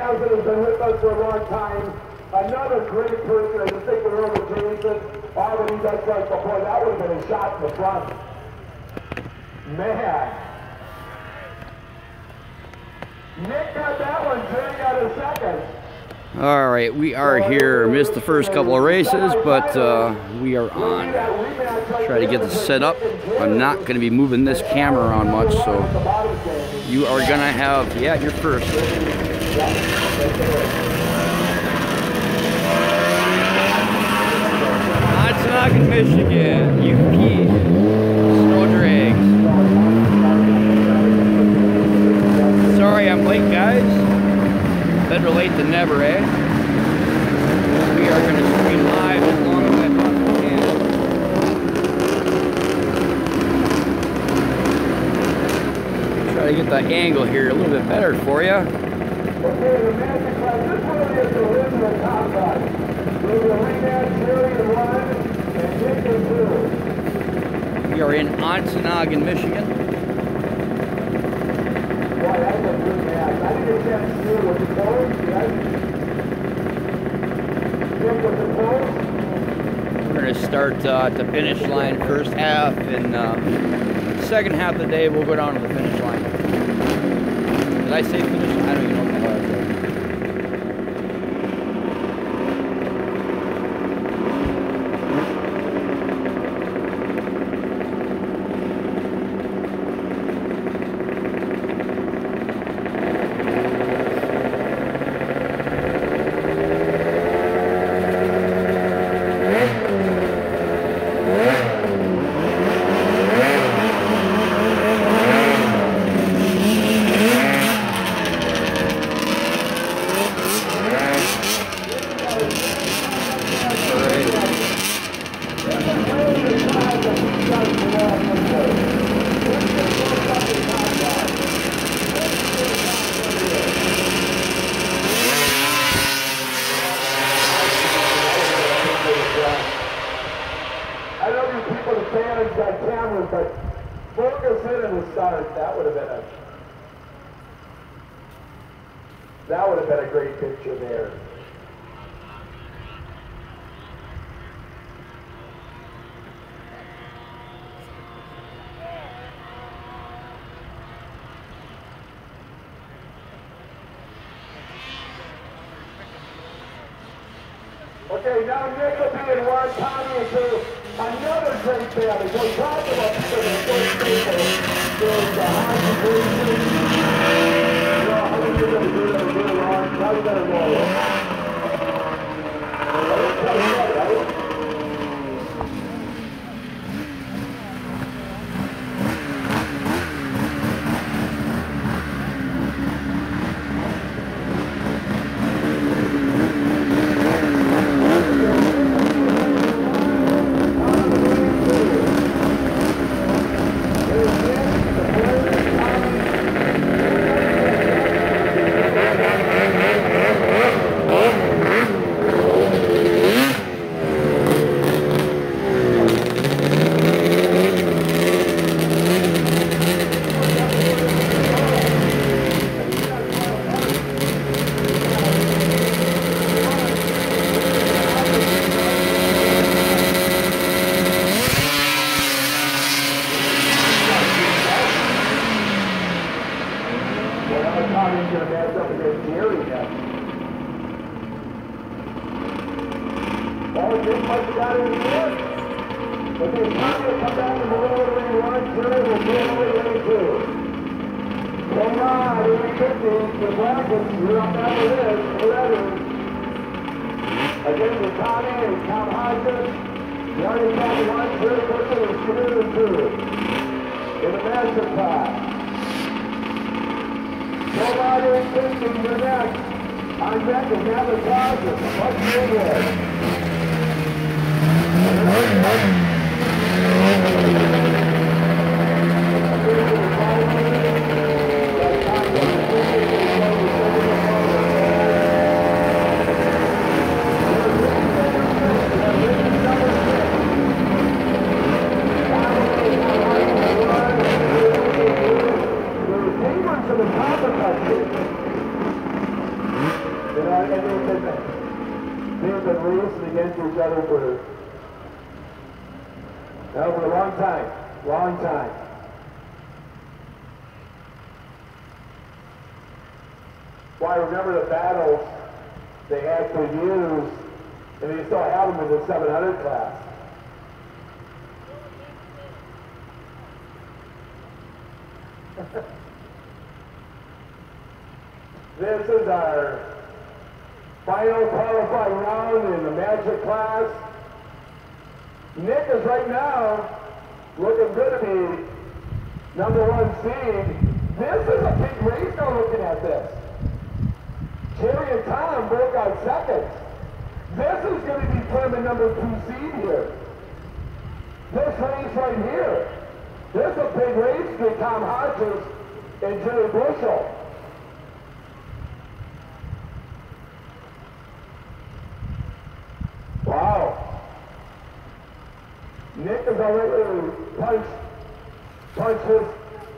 Asselin has been with us for a long time. Another great person. I just think the room with Jason. All that he does like before, that would have been a shot in the front. Man. Nick got that one, turning out a second. All right, we are here. Missed the first couple of races, but we are on. Try to get this set up. I'm not going to be moving this camera around much, so you are going to have, yeah, you're first. Ontonagon, Michigan, UP, snow drags. Sorry I'm late, guys. Better late than never, eh? We are going to stream live as long as I possibly can. Try to get the angle here a little bit better for you. Okay, the magic class, this one is the original top side. There's a rematch, Jerry in 1 and Dick in 2. We are in Ontonagon, Michigan. Boy, that's a good match. I didn't get that steal with the post, yes? Dick with the post. We're going to start at the finish line first half, and second half of the day we'll go down to the finish line. Did I say finish line? I don't even know what the hell I said. That would have been a great picture there. Okay, now Nick will be in 1, Tommy in 2. Another great battle. So talk about people that don't stay there. There's the against each other for a long time. Long time. Well, I remember the battles they had for years, and they still have them in the 700 class. This is our final qualifying round in the Magic class. Nick is right now looking good to be #1 seed. This is a big race now looking at this. Jerry and Tom both got seconds. This is going to determine #2 seed here. This race right here. This is a big race between Tom Hodges and Jerry Bushel. Wow. Nick is already punched his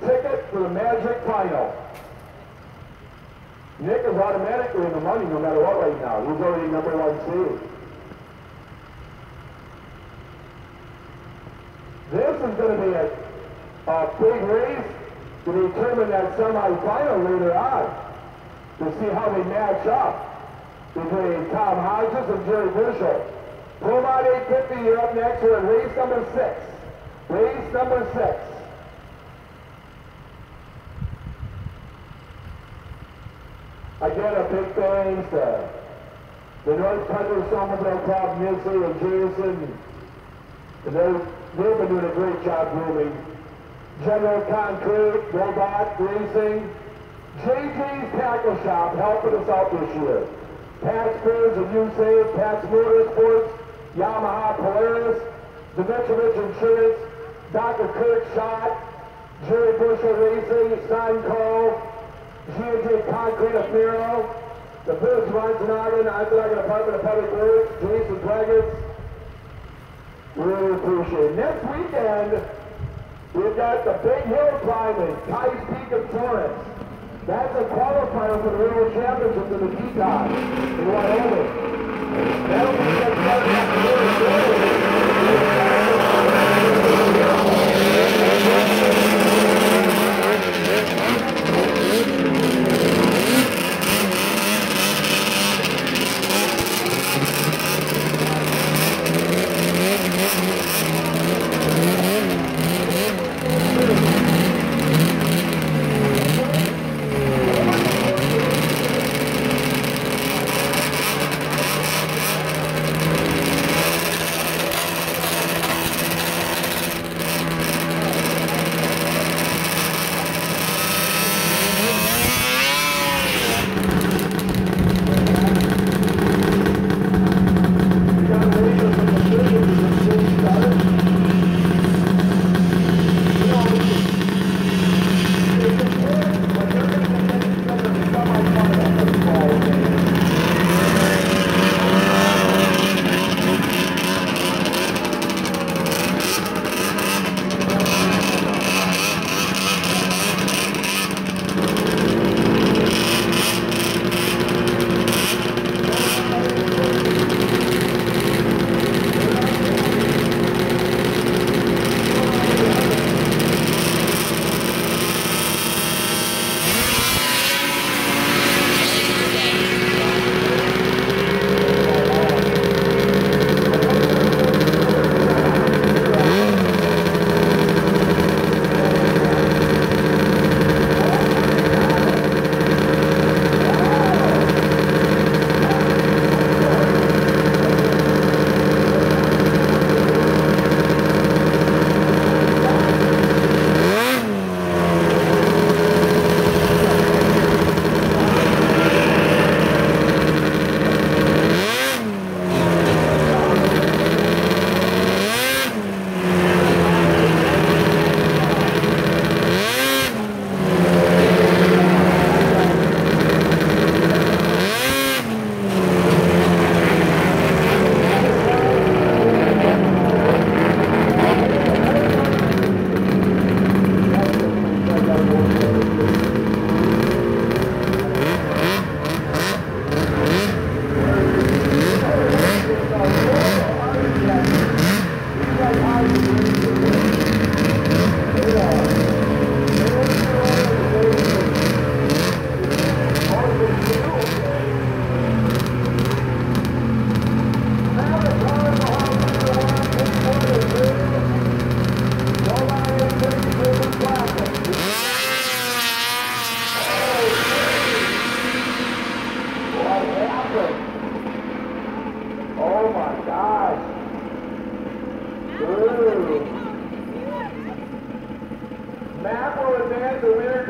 ticket for the Magic final. Nick is automatically in the money no matter what right now. He's already #1 seed. This is going to be a big race to determine that semi-final later on to see how they match up between Tom Hodges and Jerry Bushel. Pullman 850, you're up next. We're in race #6. Race #6. Again, a big thanks to the North Country Somerville Club, Nisley and Jason. And they've been doing a great job grooming. General Concrete, Robot Racing, JJ's Tackle Shop helping us out this year. Pat's Beers and USAID, Pat's Motorsports, Yamaha Polaris, the Mitrovich Insurance, Dr. Kurt Schott, Jerry Bushel Racing, Steinco, G&J Concrete of Miro, the Village of Ontonagon, Ontonagon Department of Public Works, Jason Dragons. Really appreciate it. Next weekend, we've got the Big Hill Climbing, Kai's Peak in Florence. That's a qualifier for the World Championships in the Teton in Wyoming. That'll be next Saturday afternoon.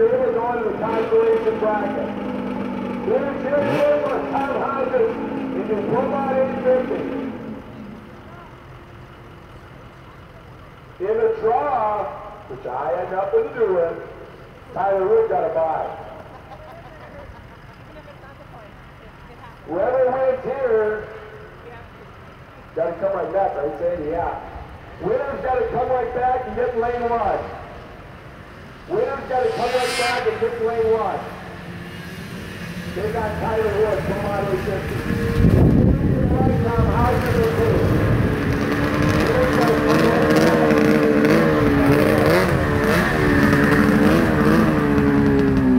David going to the consolation bracket. Here's your for Tom Hodges in the Vermont 850. In the draw, which I had nothing to do with, Tyler Wood got a bye. Whoever wins here, got to come right back, right, Sandy? Yeah. Winner's got to come right back and get lane 1. Winner's got to come right back and get lane 1. They got Tyler Wood from Auto 50. Right, Tom Hodges and Winner's got to come right back.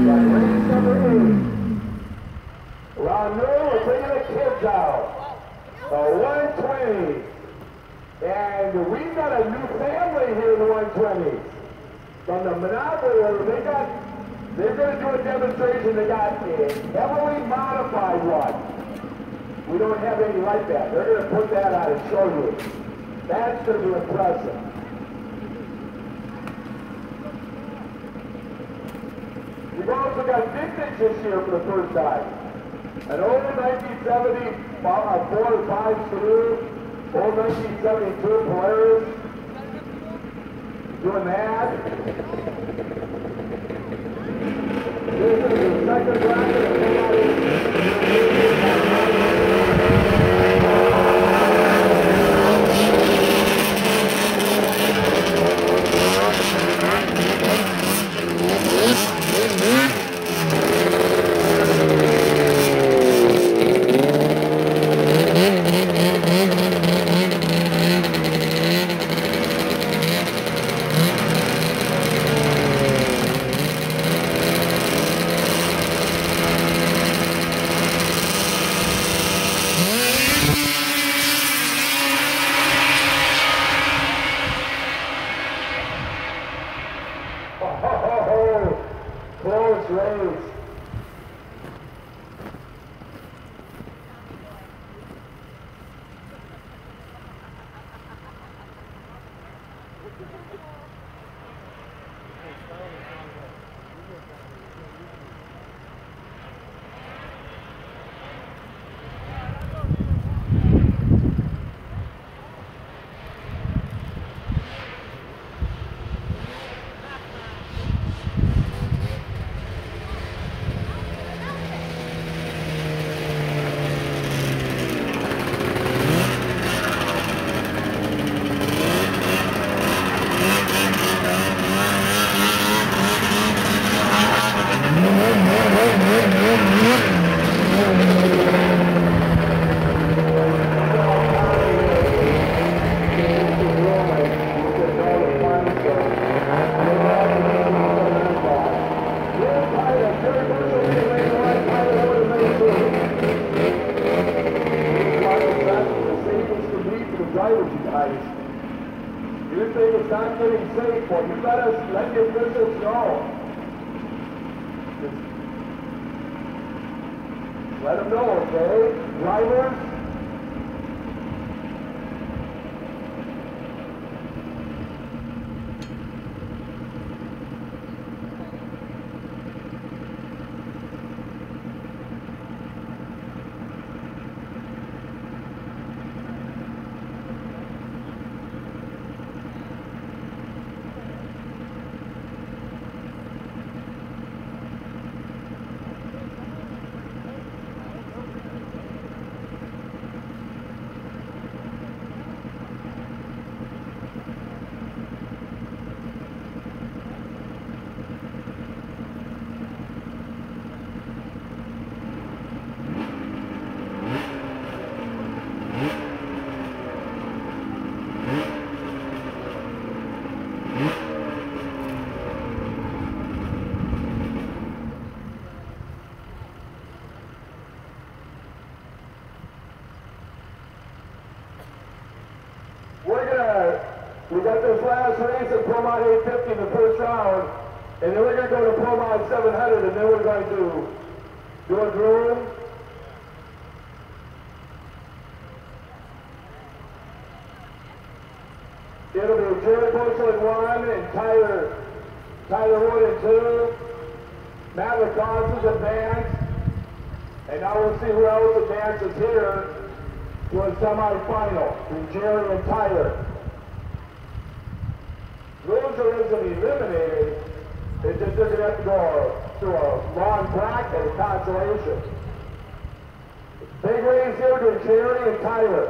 Got race number 8. Round noon, we're bringing the kids out. 120. And we've got a new family here in the 120s. From the Monopoly, they're going to do a demonstration. They got a heavily modified one. We don't have any like that. They're going to put that out and show you. That's going to be impressive. We've also got vintage this year for the first time. An old 1970 4 or 5 Subaru, old 1972 Polaris. Doing that. This is the second bracket of close race. Drivers, you guys. You think it's not getting safe, well, you gotta let your business know. Just let them know, okay? Drivers. We got this last race at Vermont 850 in the first round, and then we're going to go to Vermont 700, and then we're going to do a groom. It'll be Jerry Bushel in 1 and Tyler Wood in 2. Matt LaCoste is advanced. And now we'll see who else advances here to a semifinal between Jerry and Tyler. Loser isn't eliminated. It's just they're going to have to go through a long bracket of consolation. Big race here between Jerry and Tyler.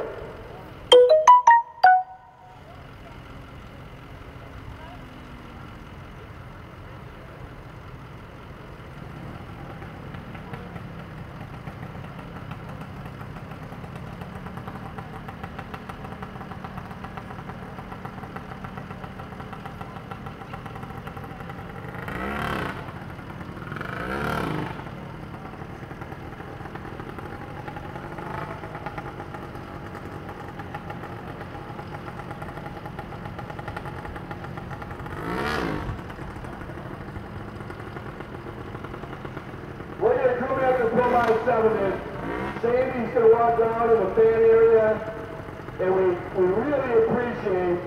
What you're coming up to pull my 7 is Sandy's going to walk down in the fan area, and we really appreciate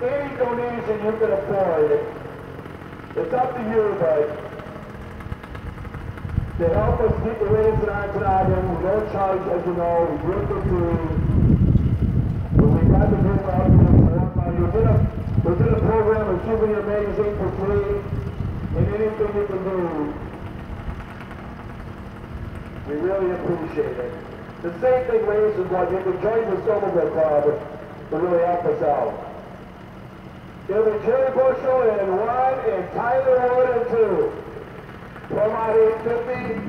any donation you can afford. It's up to you, but to help us keep the race in Ontonagon, we don't charge, as you know, we do it for free. But we got the group out there. We did a program of souvenir magazine for free, and anything you can do, we really appreciate it. The same thing raises one. You can join the Snowmobile Club to really help us out. It'll be Jerry Bushel in 1 and Tyler Wood in 2. Promod 850.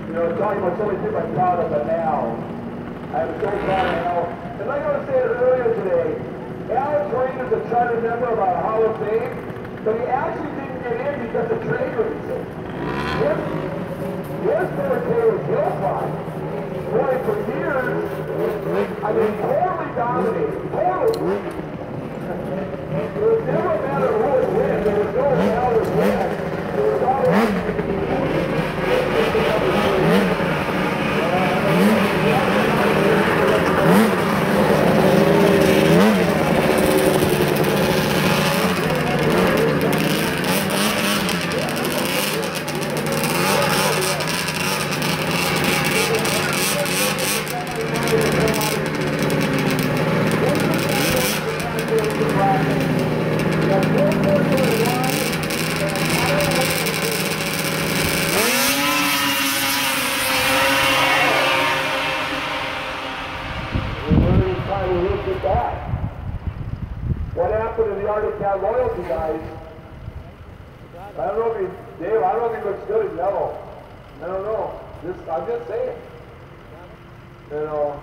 You know, talking about so many people I'm proud of, but Al. I'm so proud of Al. And like I was saying earlier today, Al trained as a charter member of our Hall of Fame, but he actually didn't get in because of trade reasons. His military was hillside. Boy, for years, I mean, totally dominated. Totally. It was never a matter of who would win. There was no matter of win. There was always... What happened to the Arctic Cat loyalty guys? I don't know if he, Dave, I don't think he looks good in yellow. I don't know. I'm just saying. You know,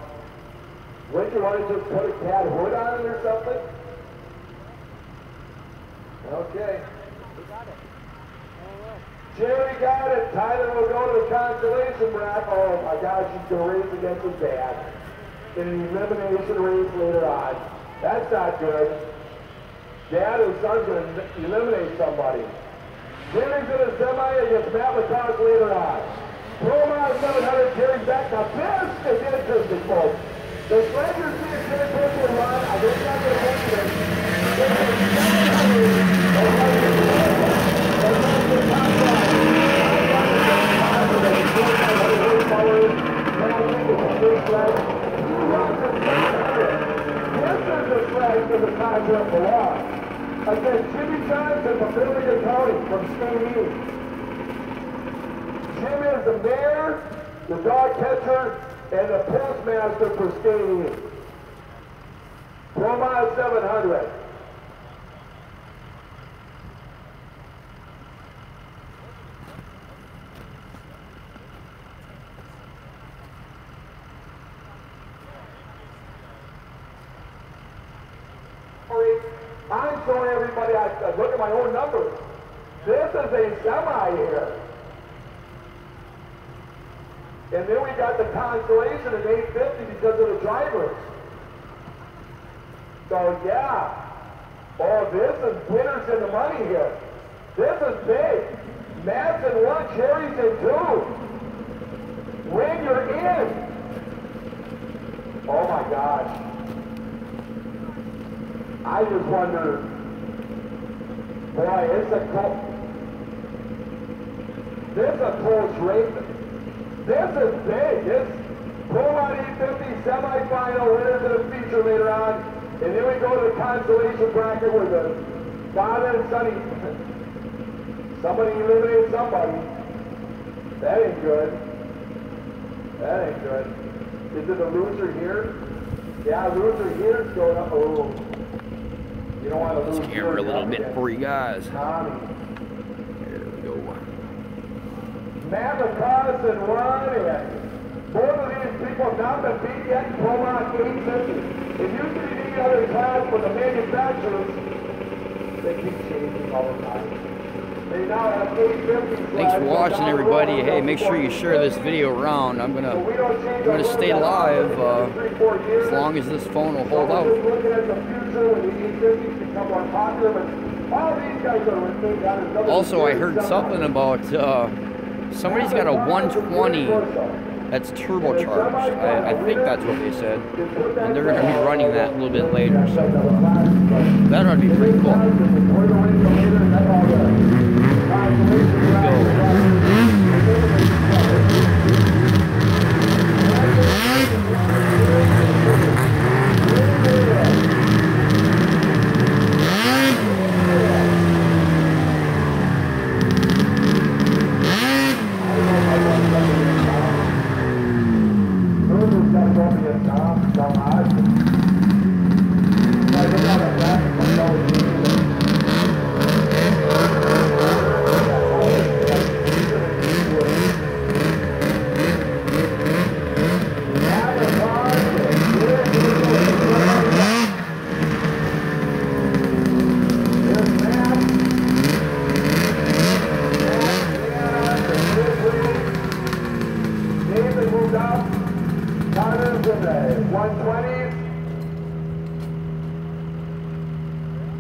wouldn't you want to just put a cat hood on it or something? Okay. We got it. Jerry got it. Tyler will go to the consolation bracket. Oh my gosh, he's going to race against his dad in an elimination race later on. That's not good. Dad and son's going to eliminate somebody. Jerry's in a semi against Matt LaCoste later on. Promod 700, Jerry back. Now this is interesting, folks. The Slangers see a Jerry Bushel run. I think I'm going to mention it. There's a flag for the contract belongs. Against Jimmy Johnson from Billigan County from State. Jim is the mayor, the dog catcher, and the postmaster for State. Promod 700. I'm showing everybody, I look at my own numbers. This is a semi here. And then we got the consolation at 850 because of the drivers. So yeah. Oh, this is winners in the money here. This is big. Matt's in 1, Jerry's in 2. When you're in. Oh my gosh. I just wonder, boy, it's a This is a close race. This is big. This Pullman E50 semifinal winners of the feature later on. And then we go to the consolation bracket where the father and son, somebody eliminated somebody. That ain't good. That ain't good. Is it a loser here? Yeah, loser here is going up. Oh. You don't want to lose. Let's camera a little bit for you guys. Tommy. Here we go. Matt McCarson and both of these people have not been beat yet in Promont 850. It used to be the other class, but the manufacturers, they keep changing all the time. They now have 850. Thanks for watching, everybody. Hey, make sure you share this video around. I'm gonna stay live as long as this phone will hold out. Also, I heard something about somebody's got a 120 that's turbocharged. I think that's what they said. And they're going to be running that a little bit later. So that ought to be pretty cool.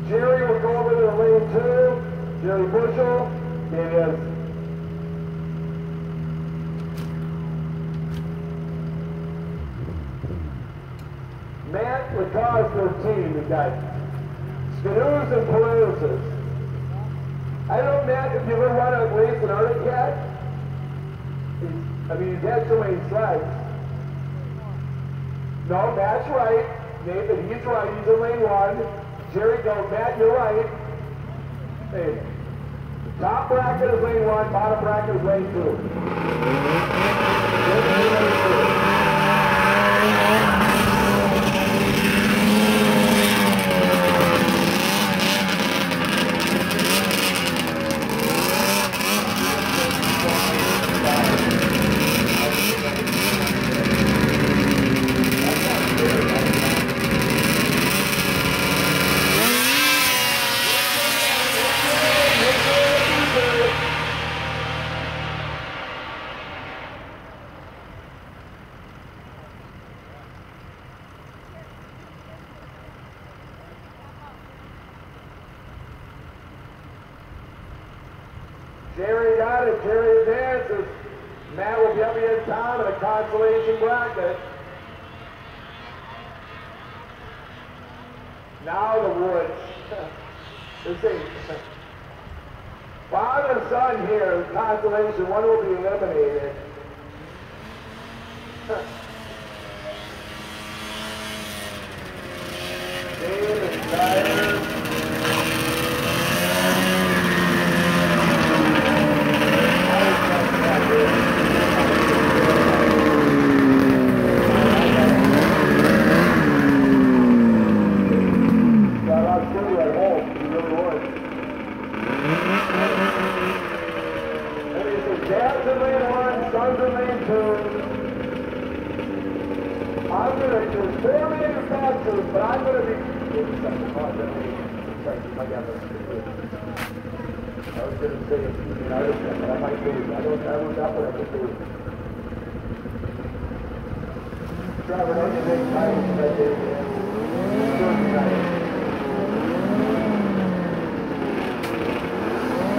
Jerry will go over to the lane 2. Jerry Bushel. It is Matt Lacar's 13. We got Skanoos and Pelouzas. I don't know, Matt, if you ever run a race in Arctic yet. I mean, he's had so many sleds. No, Matt's right. Nathan, he's right. He's in lane 1. Jerry, go. Matt, you're right. Hey, top bracket is lane 1, bottom bracket is lane 2. Jerry got it. Jerry advances. Matt will be up in time in a consolation bracket. Now the woods. This ain't. Father and son here, consolation. One will be eliminated. Dave and Tyler. Dad's in lane 1, son's in lane 2. I'm going to, there's 4 manufacturers, but I'm going to be, I was going to say it's using artisan, but I might lose. I was up what I could do. Driver, don't you make titles right there, man.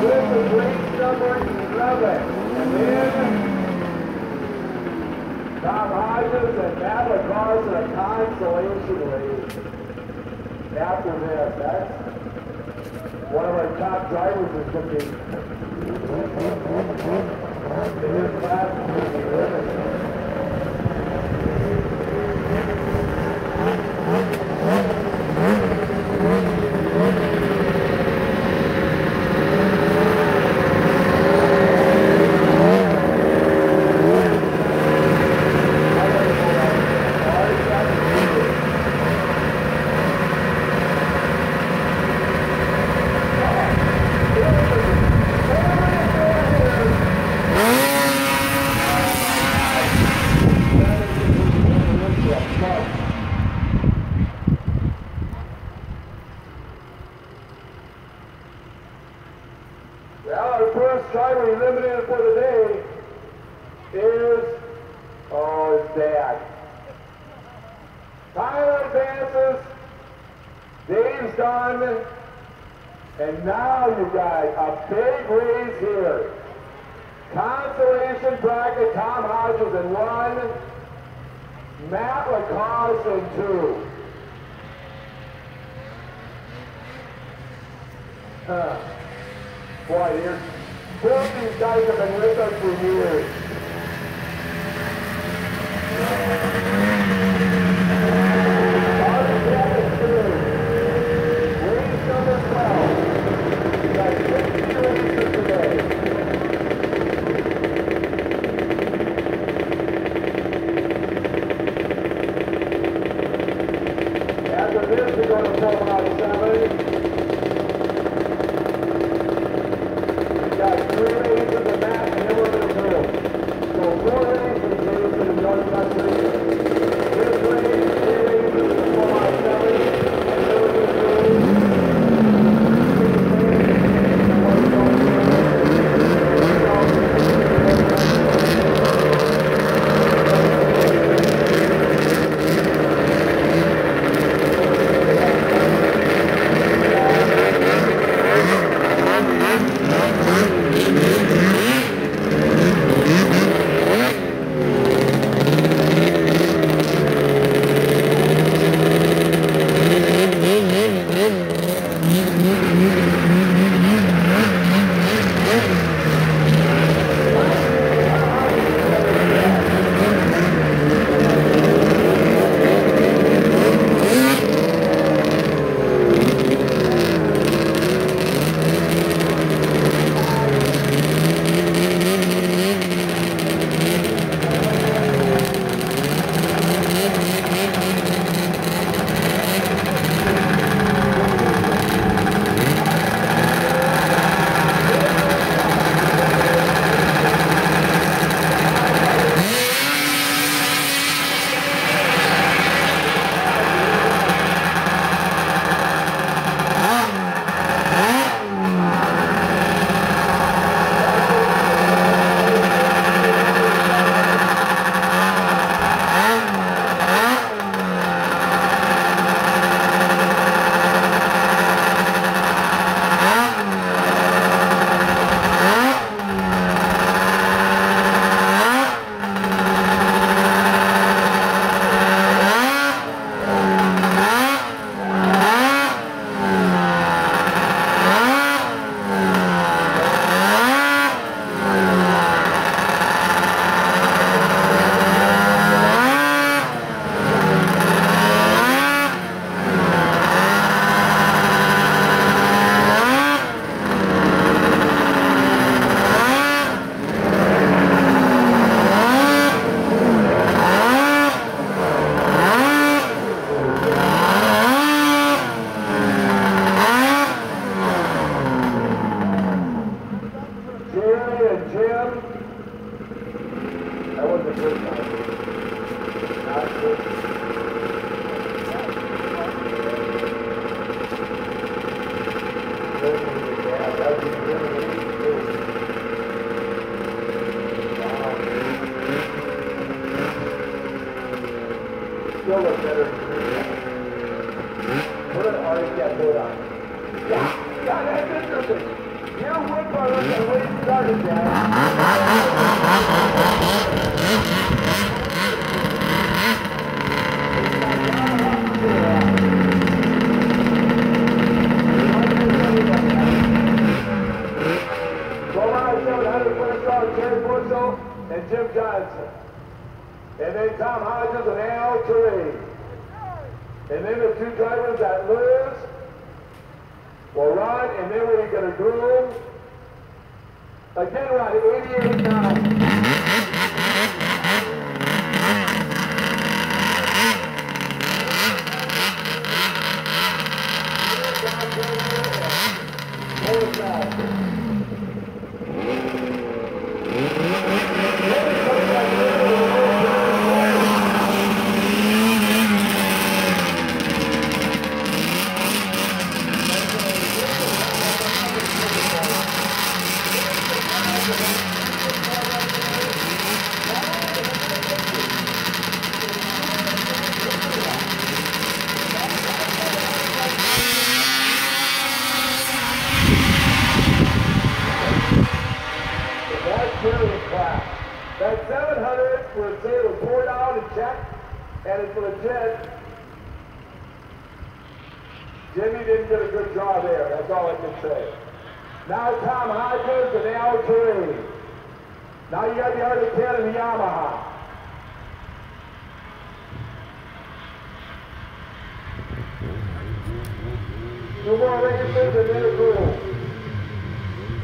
This is race number 11. And then Tom Hodges and Matt LaCrosse in a consolation race. After this, that's one of our top drivers is going to be Well, our first driver eliminated for the day is, his dad. Tyler advances, Dave's done, and now you guys, a big race here. Consolation bracket, Tom Hodges in 1, Matt Lacoste in 2. Boy, both these guys have been with us for years. Race number 12. We got 60 races today. After this, we're going to pull out 7. Got 3 races of Matt, and then we're going to pull. So 4 races, Jason, in North Country. This race, 3 races, and 4 out 7. And then we're going to still look better. Put an already got hood on. Yeah, that's interesting. Your wood brothers and way it started, Dad. Go on, 700 first round, Jerry Bush Johnson. And then Tom Hodges and Al Terry. And then the two drivers that lose will run, and then we're going to groom. Again, we're on 88 now. That 700 was say it was poured out and checked, and it's legit. Jimmy didn't get a good job there. That's all I can say. Now Tom Hodges and Al Terry. Now you got the Arctic 10 and the Yamaha. Two more races and then a groove.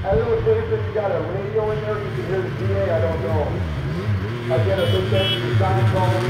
I don't know if you got a radio in there, you can hear the PA, I don't know. Again, a big thank you to John Cohen.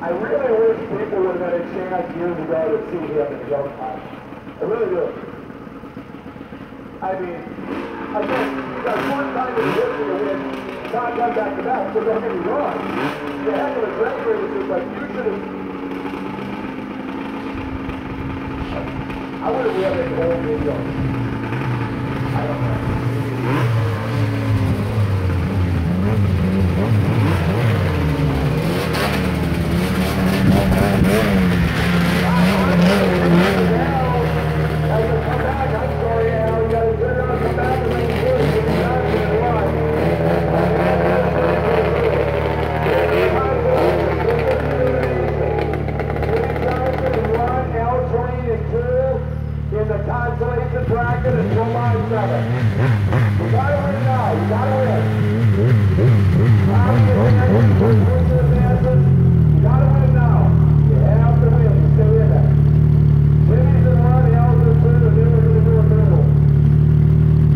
I really wish people would have had a chance years ago to see him in his own time. I really do. I mean, I guess you got one time in history to win 5 times back to back, so don't get me wrong. The heck of a track race is like you should have. I would have really made the whole video. I don't know. In the consolation bracket at 12 line 7. You gotta win now, you gotta win. You gotta win now. You have to win, you stay in there. Jimmy's in 1, L's in 2, and then we're gonna do a middle.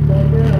So again,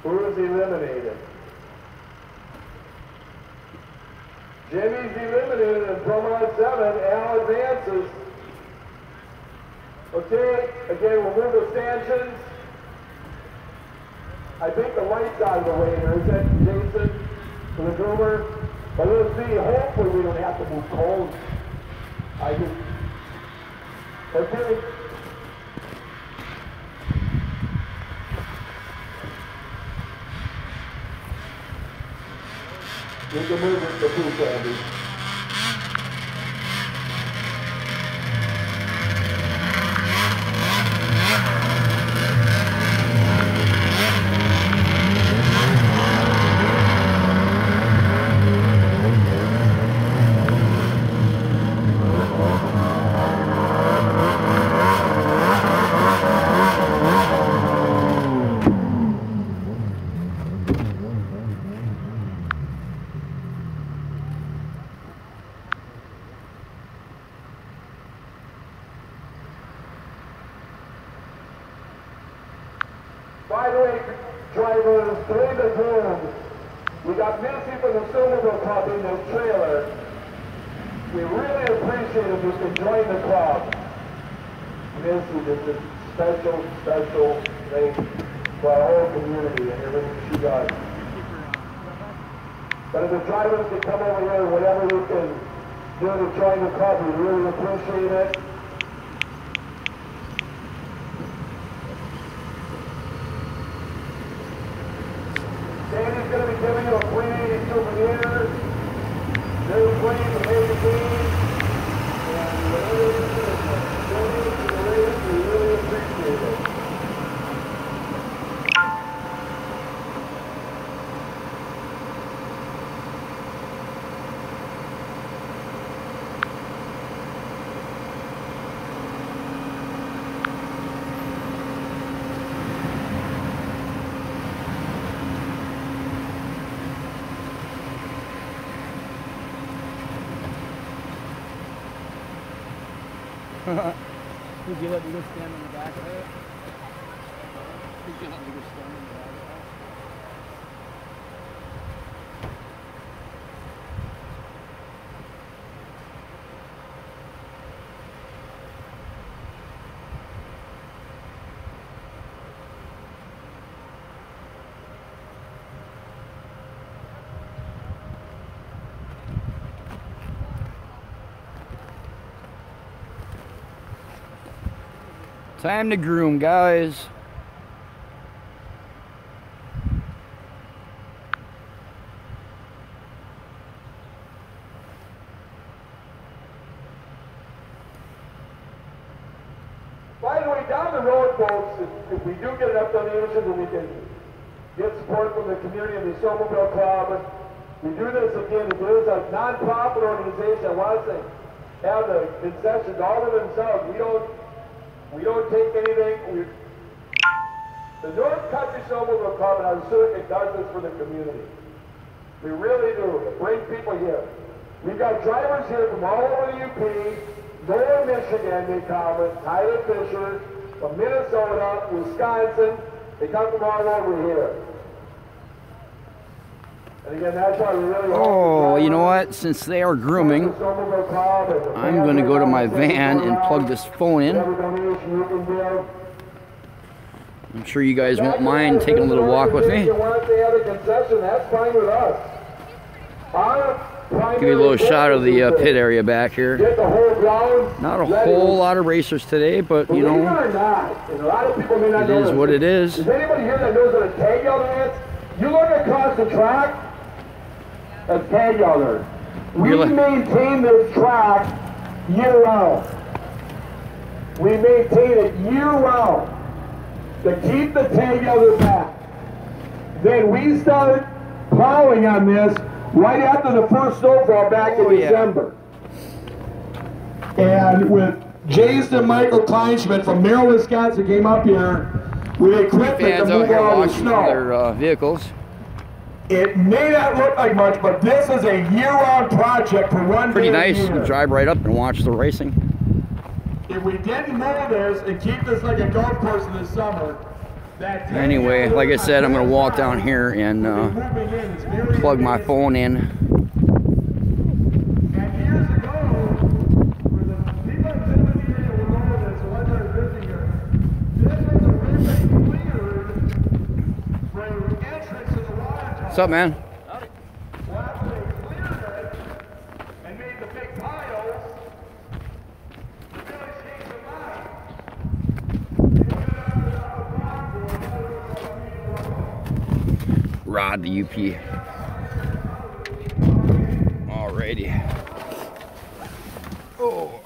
who is eliminated? Jimmy's eliminated in promo 7. Al advances. Okay, again, we'll move the stanchions. I think the light's out of the way there. Is that Jason for the groomer? But we'll see. Hopefully we don't have to move cones. I just... Okay. We can move it to two, Andy. By the way, drivers, during the room, we got Missy from the Silverville Club in the trailer. We really appreciate if you can join the club. Missy did this special thing for our whole community and everything she does. But if the drivers can come over here, whatever we can do to join the club, we really appreciate it. Sandy's going to be giving you a free souvenir. Very free from A to B. And whatever you do to donate to the race, we really appreciate it. Would you let me go stand on the back of it? Would you let me go stand on the back of it? Time to groom, guys. By the way, down the road, folks, if we do get enough donations and we can get support from the community of the Snowmobile Club, we do this again. If there's a non-profit organization that wants to have the concessions all to themselves, we don't take anything. The North Country Snowmobile Club and our circuit does this for the community. We really do. To bring people here. We've got drivers here from all over the UP, Lower Michigan, they come it, Tyler Fisher, from Minnesota, Wisconsin. They come from all over here. And again, that's why we really Oh, you know what? Since they are grooming, I'm going to go to my van and plug this phone in. I'm sure you guys won't mind taking a little walk with me. Give you a little shot of the pit area back here. Not a whole lot of racers today, but you know, it is what it is. Is anybody here that knows what a tag elder is? You look across the track, a tag elder. We maintain this track year-round. We maintain it year-round to keep the tag elder back. Then we start plowing on this right after the first snowfall back in December. And with Jason Michael Kleinschmidt from Merrill, Wisconsin came up here with equipment to move all the snow. Their vehicles. It may not look like much, but this is a year-round project for one Pretty day nice a year. to drive right up and watch the racing. If we didn't move this and keep this like a golf course in the summer, that anyway, like I said, I'm going to walk down here and plug my phone in. And years ago, for the people that live in the area will know this, the ones that are visiting here, this was a ribbon cleared for up, man? Howdy. After they cleared it and made the big piles, the village changed their mind. Rod the UP. Alrighty. Oh.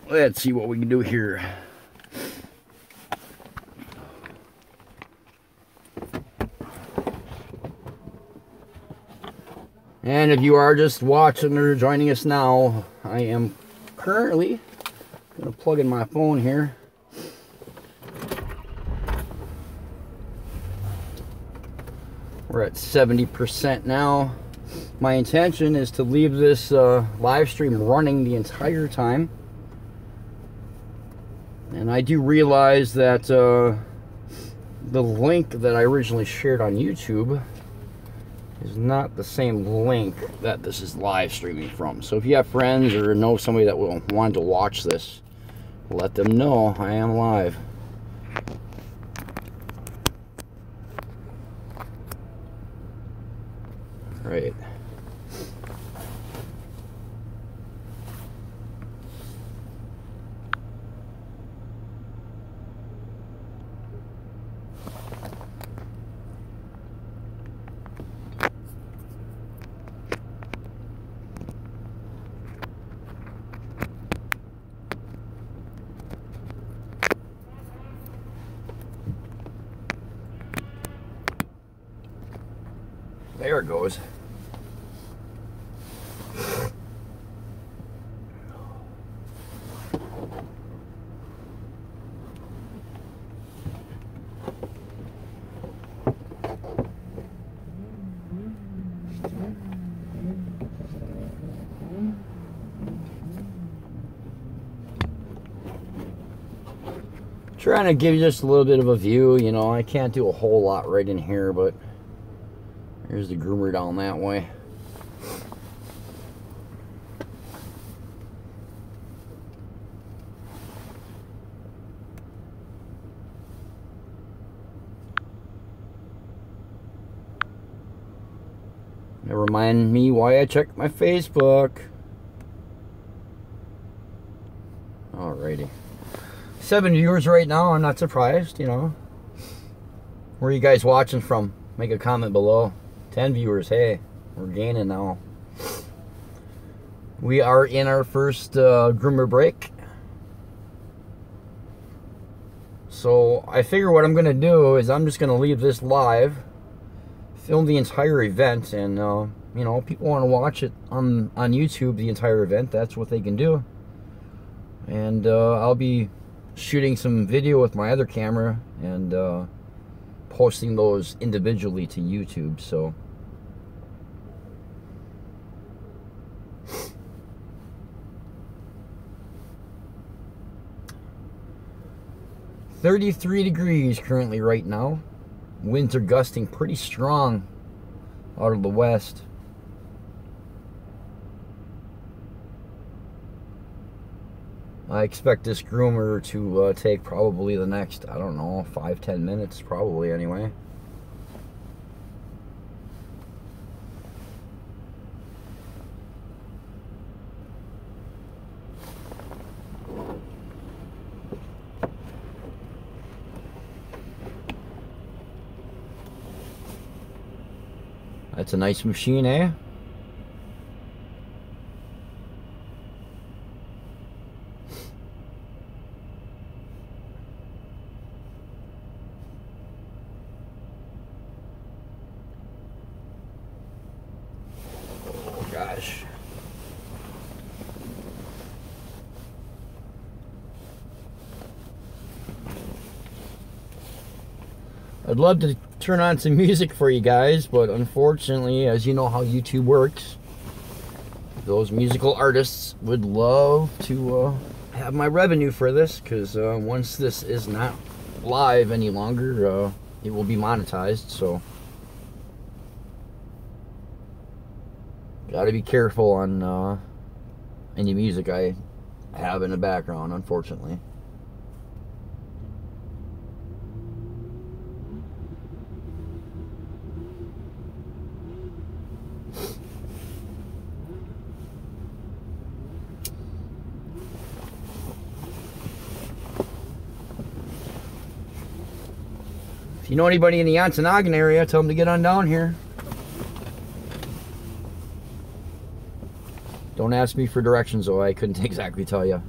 Let's see what we can do here. And if you are just watching or joining us now, I am currently going to plug in my phone here. We're at 70% now. My intention is to leave this live stream running the entire time. And I do realize that the link that I originally shared on YouTube is not the same link that this is live streaming from. So if you have friends or know somebody that will want to watch this, let them know I am live. Right. There it goes. Trying to give you just a little bit of a view, you know. I can't do a whole lot right in here, but there's the groomer down that way. Never mind me why I checked my Facebook. Alrighty. 7 viewers right now, I'm not surprised, you know. Where are you guys watching from? Make a comment below. 10 viewers, hey, we're gaining now. We are in our first groomer break. So I figure what I'm going to do is I'm just going to leave this live, film the entire event, and you know, people want to watch it on YouTube, the entire event, that's what they can do. And I'll be shooting some video with my other camera and posting those individually to YouTube. So .33 degrees currently right now. Winds are gusting pretty strong out of the west. I expect this groomer to take probably the next, I don't know, 5-10 minutes probably anyway. That's a nice machine, eh? Gosh. I'd love to turn on some music for you guys, but unfortunately, as you know how YouTube works, those musical artists would love to have my revenue for this, because once this is not live any longer, it will be monetized. So gotta be careful on any music I have in the background, unfortunately. If you know anybody in the Ontonagon area, tell them to get on down here. Don't ask me for directions, though. I couldn't exactly tell you.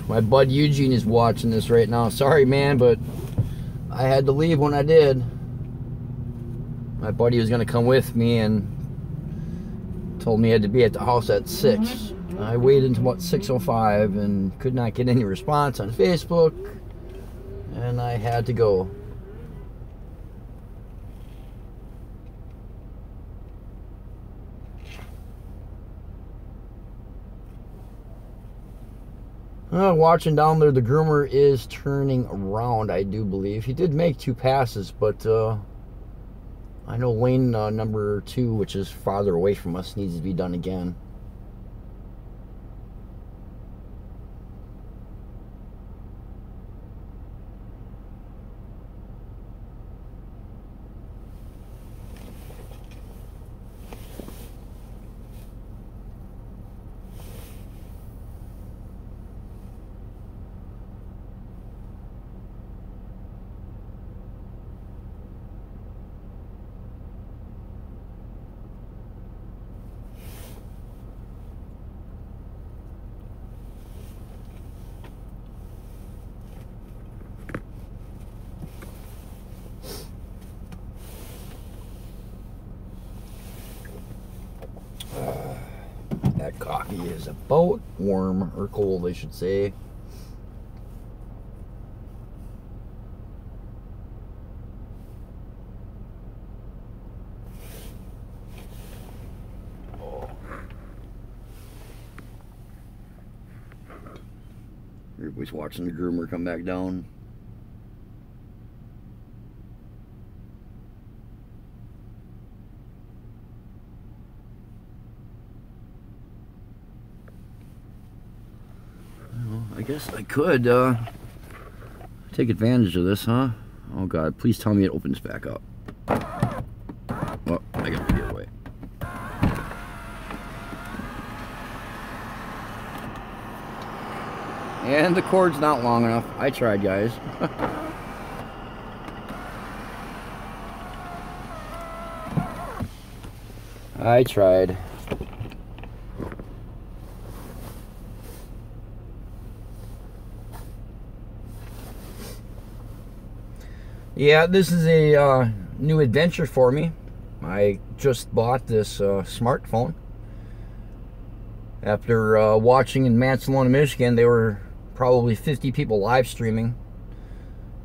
My bud Eugene is watching this right now. Sorry, man, but I had to leave when I did. My buddy was going to come with me and told me I had to be at the house at 6. I waited until about 6:05 and could not get any response on Facebook, and I had to go. Watching down there, the groomer is turning around, I do believe. He did make 2 passes, but I know lane number 2, which is farther away from us, needs to be done again. That coffee is about warm, or cold, I should say. Oh. Everybody's watching the groomer come back down. I guess I could take advantage of this, huh? Oh God, please tell me it opens back up. Well, I gotta get away. And the cord's not long enough. I tried, guys. I tried. Yeah, this is a new adventure for me. I just bought this smartphone. After watching in Asselin, Michigan, there were probably 50 people live streaming.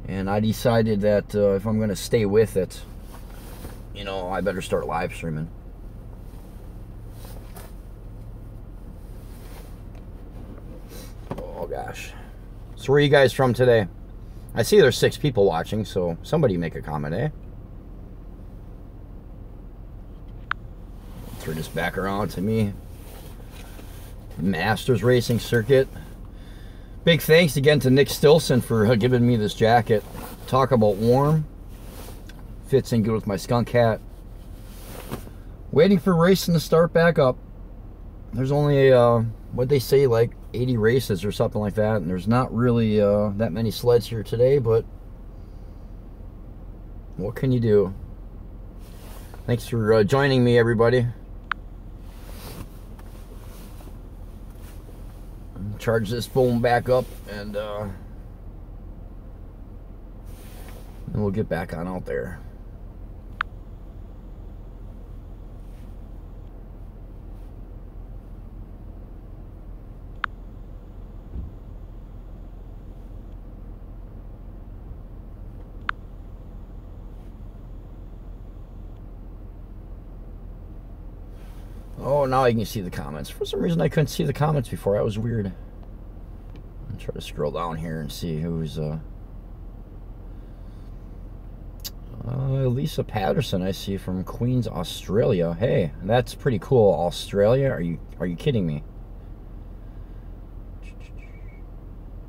And I decided that if I'm going to stay with it, you know, I better start live streaming. Oh gosh. So where are you guys from today? I see there's 6 people watching, so somebody make a comment, eh? Turn this back around to me. Masters Racing Circuit. Big thanks again to Nick Stilson for giving me this jacket. Talk about warm. Fits in good with my skunk hat. Waiting for racing to start back up. There's only, what'd they say, like 80 races or something like that, and there's not really that many sleds here today, but what can you do? Thanks for joining me, everybody. Charge this phone back up, and then we'll get back on out there. Oh, now I can see the comments. For some reason, I couldn't see the comments before. That was weird. I'll try to scroll down here and see who's... Lisa Patterson, I see, from Queens, Australia. Hey, that's pretty cool. Australia? Are you kidding me?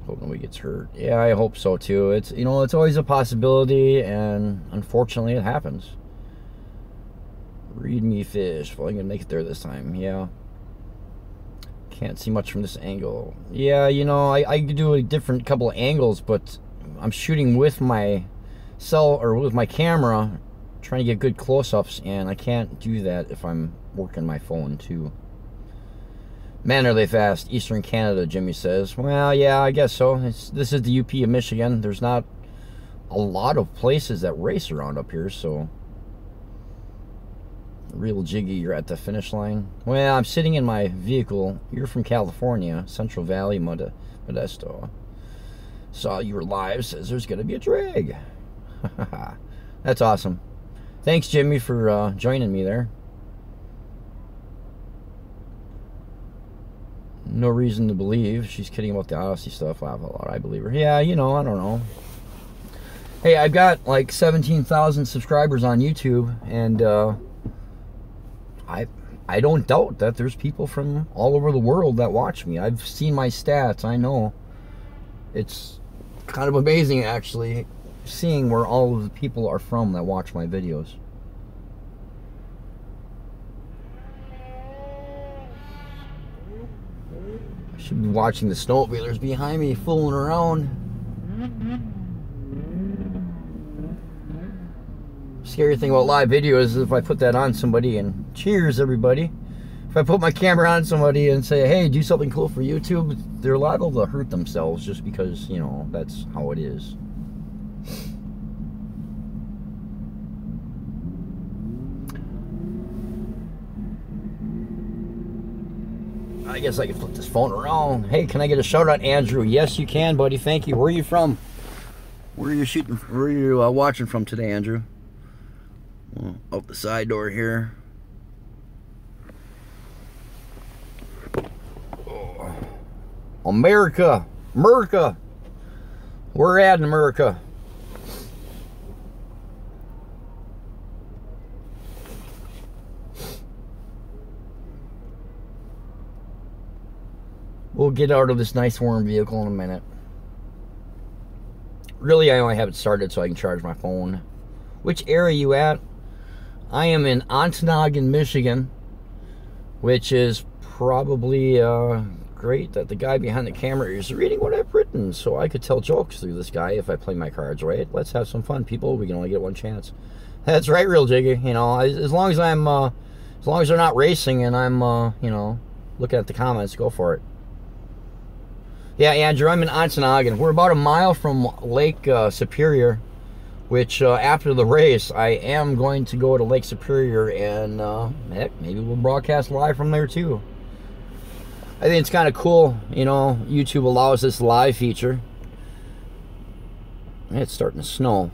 Hope nobody gets hurt. Yeah, I hope so too. It's, you know, it's always a possibility, and unfortunately, it happens. Read me fish. Well, I'm gonna make it there this time. Yeah. Can't see much from this angle. Yeah, you know, I could do a different couple of angles, but I'm shooting with my with my camera, trying to get good close-ups, and I can't do that if I'm working my phone too. Man, are they fast. Eastern Canada, Jimmy says. Well, yeah, I guess so. This is the UP of Michigan. There's not a lot of places that race around up here, so... Real Jiggy, you're at the finish line. Well, I'm sitting in my vehicle. You're from California, Central Valley, Modesto. Saw you were live, says there's going to be a drag. That's awesome. Thanks, Jimmy, for joining me there. No reason to believe. She's kidding about the Odyssey stuff. Laugh a lot. I believe her. Yeah, you know, I don't know. Hey, I've got like 17,000 subscribers on YouTube, and I don't doubt that there's people from all over the world that watch me. I've seen my stats. I know. It's kind of amazing, actually, seeing where all of the people are from that watch my videos. I should be watching the snowmobilers behind me fooling around. Scary thing about live videos is if I put that on somebody and cheers everybody. If I put my camera on somebody and say, hey, do something cool for YouTube, they're liable to hurt themselves just because, you know, that's how it is. I guess I can flip this phone around. Hey, can I get a shout out, Andrew? Yes, you can, buddy. Thank you. Where are you from? Where are you shooting? Where are you watching from today, Andrew? Well, out the side door here. Oh. America. We're at in America. We'll get out of this nice warm vehicle in a minute. Really, I only have it started so I can charge my phone. Which area are you at? I am in Ontonagon, Michigan, which is probably great that the guy behind the camera is reading what I've written, so I could tell jokes through this guy if I play my cards right. Let's have some fun, people. We can only get one chance. That's right, Real Jiggy. You know, as long as I'm, as long as they're not racing and I'm, you know, looking at the comments, go for it. Yeah, Andrew, I'm in Ontonagon. We're about a mile from Lake Superior, which after the race, I am going to go to Lake Superior and, heck, maybe we'll broadcast live from there too. I think it's kind of cool, you know, YouTube allows this live feature. It's starting to snow.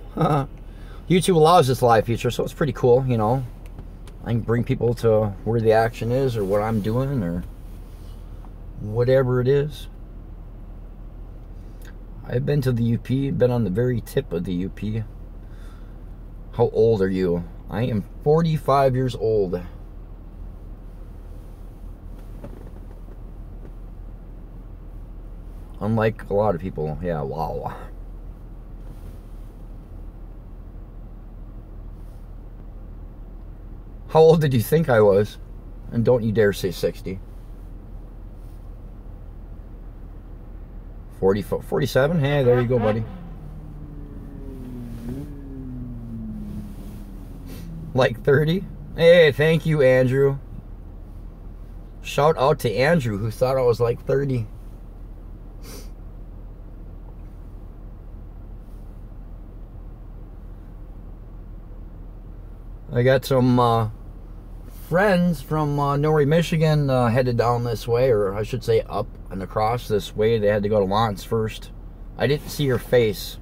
YouTube allows this live feature, so it's pretty cool, you know. I can bring people to where the action is or what I'm doing or whatever it is. I've been to the UP, been on the very tip of the UP. How old are you? I am 45 years old. Unlike a lot of people. Yeah, wow. How old did you think I was? And don't you dare say 60. 47? Hey, there you go, buddy. Like 30? Hey, thank you, Andrew. Shout out to Andrew, who thought I was like 30. I got some friends from Norrie, Michigan headed down this way, or I should say up and across this way. They had to go to Lawrence first. I didn't see your face.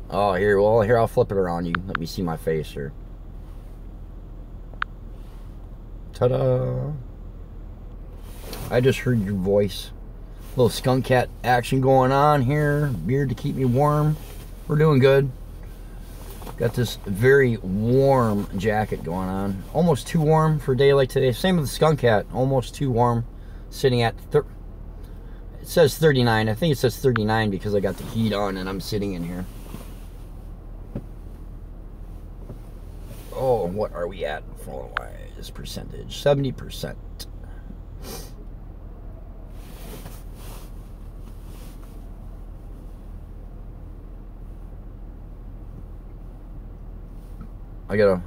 Oh, here, well, here, I'll flip it around you. Let me see my face here. Ta-da! I just heard your voice. Little skunk cat action going on here. Beard to keep me warm. We're doing good. Got this very warm jacket going on. Almost too warm for a day like today. Same with the skunk cat. Almost too warm. Sitting at, it says 39. I think it says 39 because I got the heat on and I'm sitting in here. Oh, what are we at fall-wise percentage? 70%.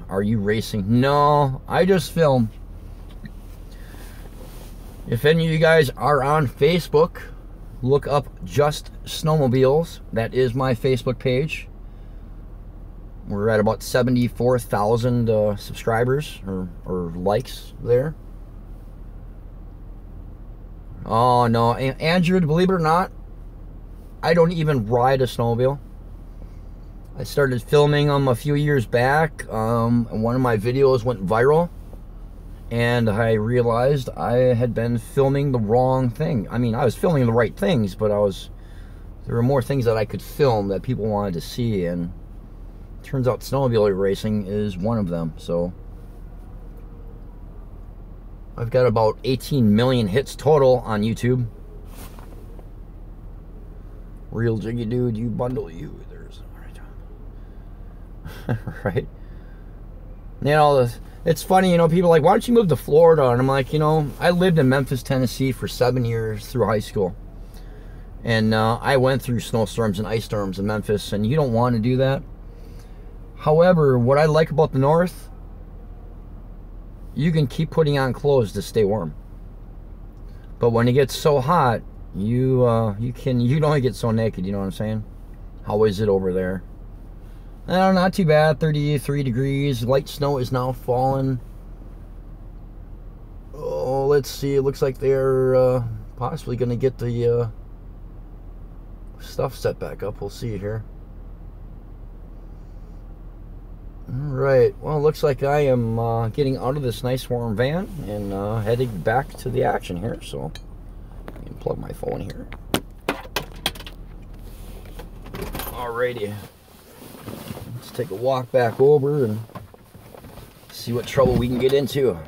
Are you racing? No, I just film. If any of you guys are on Facebook, look up Just Snowmobiles. That is my Facebook page. We're at about 74,000 subscribers or likes there. Oh no, Andrew, believe it or not, I don't even ride a snowmobile. I started filming them a few years back. One of my videos went viral, and I realized I had been filming the wrong thing. I mean, I was filming the right things, but there were more things that I could film that people wanted to see, and turns out snowmobile racing is one of them. So I've got about 18 million hits total on YouTube. Real Jiggy Dude, you bundle you. There's right. You know, it's funny, you know, people are like, why don't you move to Florida? And I'm like, you know, I lived in Memphis, Tennessee for 7 years through high school. And I went through snowstorms and ice storms in Memphis, and you don't want to do that. However, what I like about the North, you can keep putting on clothes to stay warm. But when it gets so hot, you don't get so naked, you know what I'm saying? How is it over there? Not too bad, 33 degrees. Light snow is now falling. Oh, let's see. It looks like they're possibly going to get the stuff set back up. We'll see here. Alright, well, it looks like I am getting out of this nice warm van and heading back to the action here. So, I can plug my phone here. Alrighty. Let's take a walk back over and see what trouble we can get into.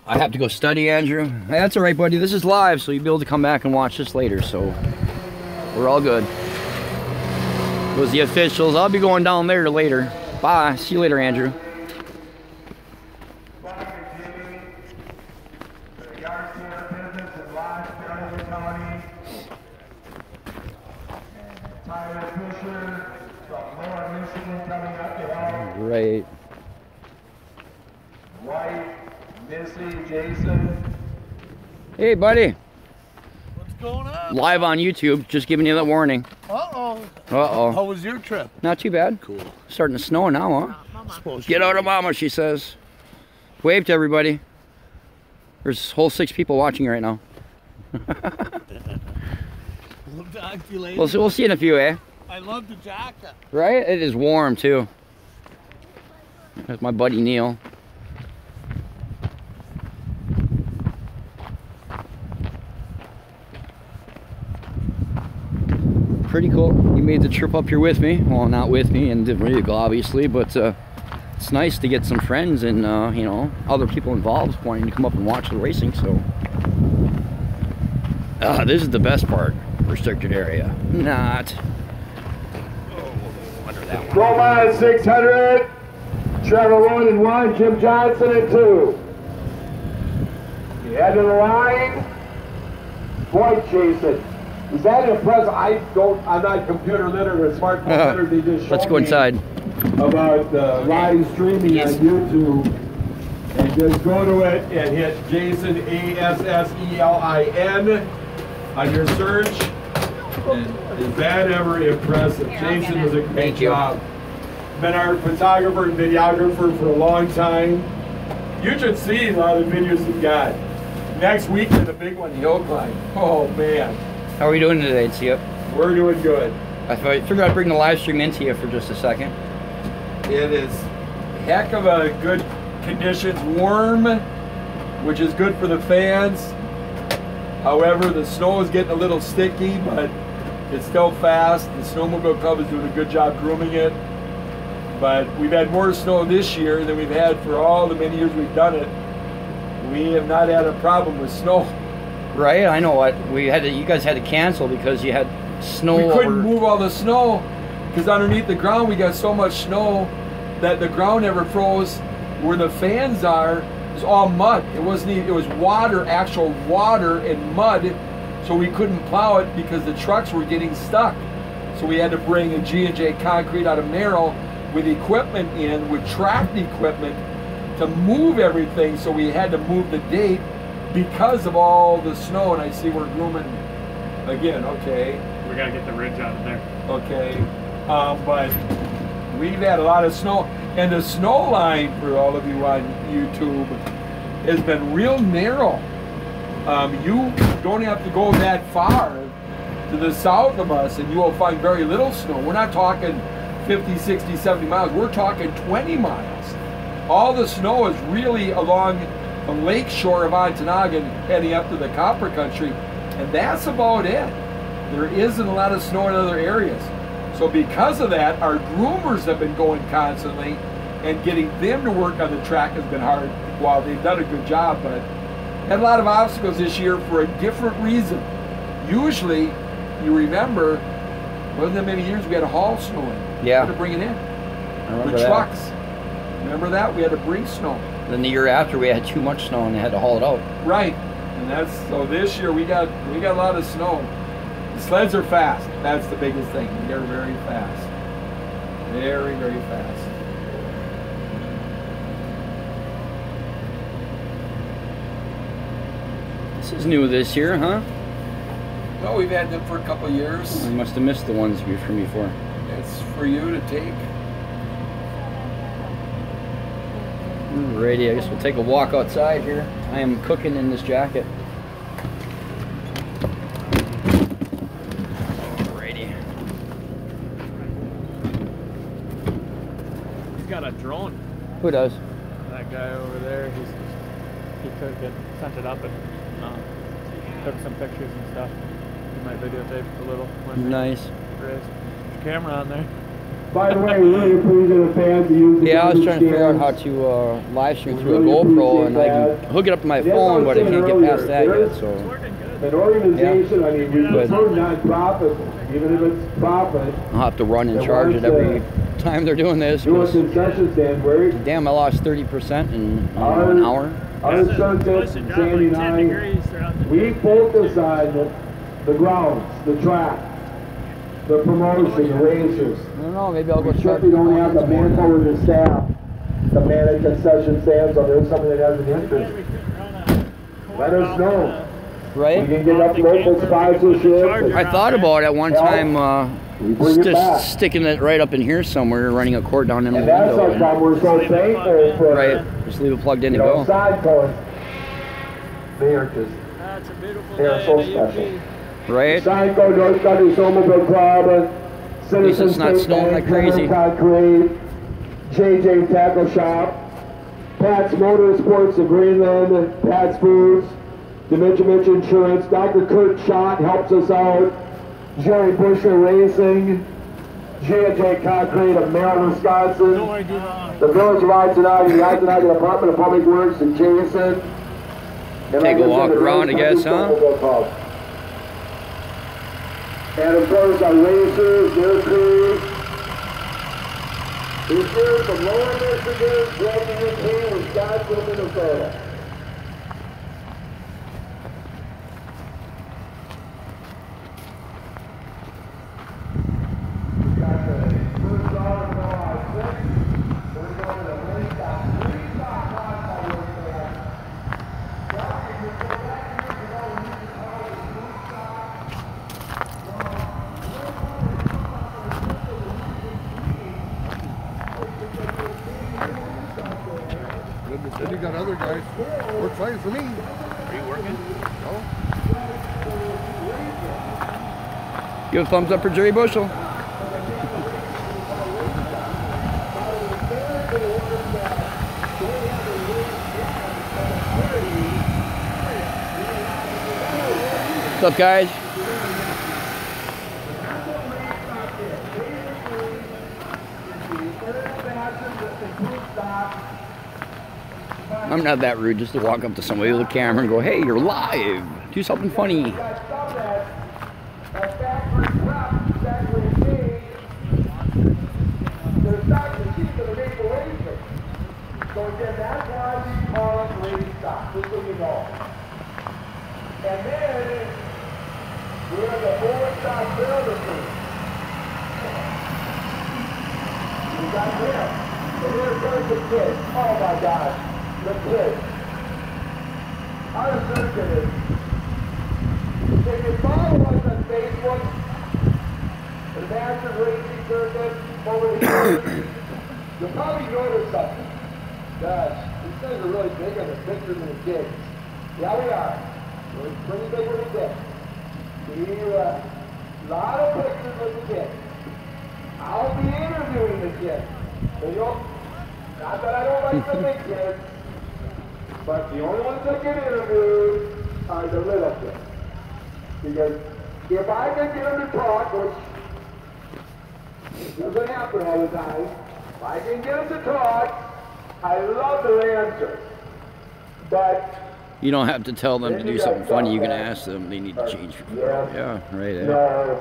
I have to go study, Andrew. Hey, that's alright, buddy. This is live, so you'll be able to come back and watch this later, so we're all good. Those the officials. I'll be going down there later. Bye. See you later, Andrew. Right. White, Missy, Jason. Hey, buddy. What's going on? Live on YouTube. Just giving you that warning. Uh-oh. Uh-oh. How was your trip? Not too bad. Cool. Starting to snow now, huh? Get out of mama, she says. Wave to everybody. There's a whole 6 people watching right now. We'll see in a few, eh? I love the jacket. Right? It is warm, too. There's my buddy Neil. Pretty cool. You made the trip up here with me. Well, not with me in the vehicle, obviously, but it's nice to get some friends and, you know, other people involved wanting to come up and watch the racing, so. This is the best part. Restricted area. Not. Oh, under that one. Roll line 600. Trevor 1 and 1. Jim Johnson and 2. The head of the line. Boyd Jason. Is that impressive? I'm not computer literate or smartphone literate. They just let's go inside. About live streaming on YouTube. And just go to it and hit Jason, Asselin, on your search. And is that ever impressive? Jason does a great job. Been our photographer and videographer for a long time. You should see a lot of the videos we've got. Next week is the big one, the hill climb. Oh man. How are we doing today, Skip? We're doing good. I figured I'd bring the live stream into you for just a second. It is heck of a good conditions, warm, which is good for the fans. However, the snow is getting a little sticky, but it's still fast. The Snowmobile Club is doing a good job grooming it. But we've had more snow this year than we've had for all the many years we've done it. We have not had a problem with snow. Right, I know what we had to. You guys had to cancel because you had snow. We couldn't move all the snow because underneath the ground we got so much snow that the ground never froze. Where the fans are, it's all mud. It wasn't even, it was water, actual water and mud, so we couldn't plow it because the trucks were getting stuck. So we had to bring a G&J concrete out of Merrill with equipment in, with tracked equipment to move everything. So we had to move the date because of all the snow. And I see we're grooming again, okay. We gotta get the ridge out of there. Okay, but we've had a lot of snow. And the snow line, for all of you on YouTube, has been real narrow. You don't have to go that far to the south of us and you will find very little snow. We're not talking 50, 60, 70 miles. We're talking 20 miles. All the snow is really along the lake shore of Ontonagon heading up to the copper country. And that's about it. There isn't a lot of snow in other areas. So because of that, our groomers have been going constantly, and getting them to work on the track has been hard. While they've done a good job, but had a lot of obstacles this year for a different reason. Usually, you remember, wasn't that many years we had a haul snow in? Yeah. We had to bring it in. I remember The that. trucks. Remember that? We had to bring snow. Then the year after we had too much snow and they had to haul it out. Right. And that's, so this year we got a lot of snow. The sleds are fast. That's the biggest thing. They're very fast. Very, very fast. This is new this year, huh? Well, we've had them for a couple of years. I must have missed the ones from before. It's for you to take. Alrighty, I guess we'll take a walk outside here. I am cooking in this jacket. Alrighty. He's got a drone. Who does? That guy over there, he took it, sent it up, and took some pictures and stuff. He might videotape a little. Nice. There's a camera on there. By the way, we really appreciate the fans to use the Yeah, I was trying to figure out scans. how to live stream through a Really GoPro, and I appreciate can hook it up to my That's phone, what but I I was can't get saying past that earlier. yet. So An organization, I mean, we Good. prefer non-profit, even if it's profit. I'll have to run and That charge it wants to every time they're doing this. Do a 'Cause concession stand where damn, I lost 30% in I don't know, an hour. our circuit, Sandy and I, we focus on the grounds, the track, the promotion, the races. I don't know, maybe I'll go We start. certainly don't have the manpower to staff to manage concession stands, so there's something that has an interest. Let us know. We Right? can get up local sponsorship. I thought about it one time, We bring it back. just sticking it right up in here somewhere, running a cord down in the And that's window. our time. We're so thankful for, Right, just leave it plugged in you to know, go. side cones. They are just, That's a beautiful they are day so at special. UP. Right? Side cone, North Country Snowmobile Club, Citizens it's not State snowing Bank, like crazy. Concrete, JJ Tackle Shop, Pat's Motorsports of Greenland, Pat's Foods, Dimension Insurance, Dr. Kurt Schott helps us out, Jerry Busher Racing, J&J Concrete of Merrill, Wisconsin, the Village of Ontonagon, the Ontonagon Department of Public Works, and Jason. And Take a like I said, walk the around, I Village guess, huh? Snowmobile Club. And of course, our racers, their crews. This year from Lower Michigan, Greg UP, Wisconsin, Minnesota. We got the first hour now on 6. We're going to the main stop. 3 stop on my way back. Yeah, you can go back here, you know, you can call it a blue stop. Then you got other guys. Works fine for me. Are you working? Give a thumbs up for Jerry Bushel. What's up, guys? I'm not that rude, just to walk up to somebody with a camera and go, hey, you're live. Do something funny. They're starting to keep the Maple have the four-star builder team. We got him. And here comes the kid. Oh my God. The kid. Our circuit is. If you follow us on Facebook, the Master Racing Circuit over here, you'll probably notice something. Gosh, these things are really big on the pictures of the kids. Yeah, we are. We're pretty big with the kids. A lot of pictures with the kids. I'll be interviewing the kids. So not that I don't like the big kids, but the only ones that get interviewed are the little kids. Because if I can get them to talk, which doesn't happen all the time, if I can get them to talk, I love their answers. But you don't have to tell them to do something funny. You can ask them. They need to change. Yeah, right there. No,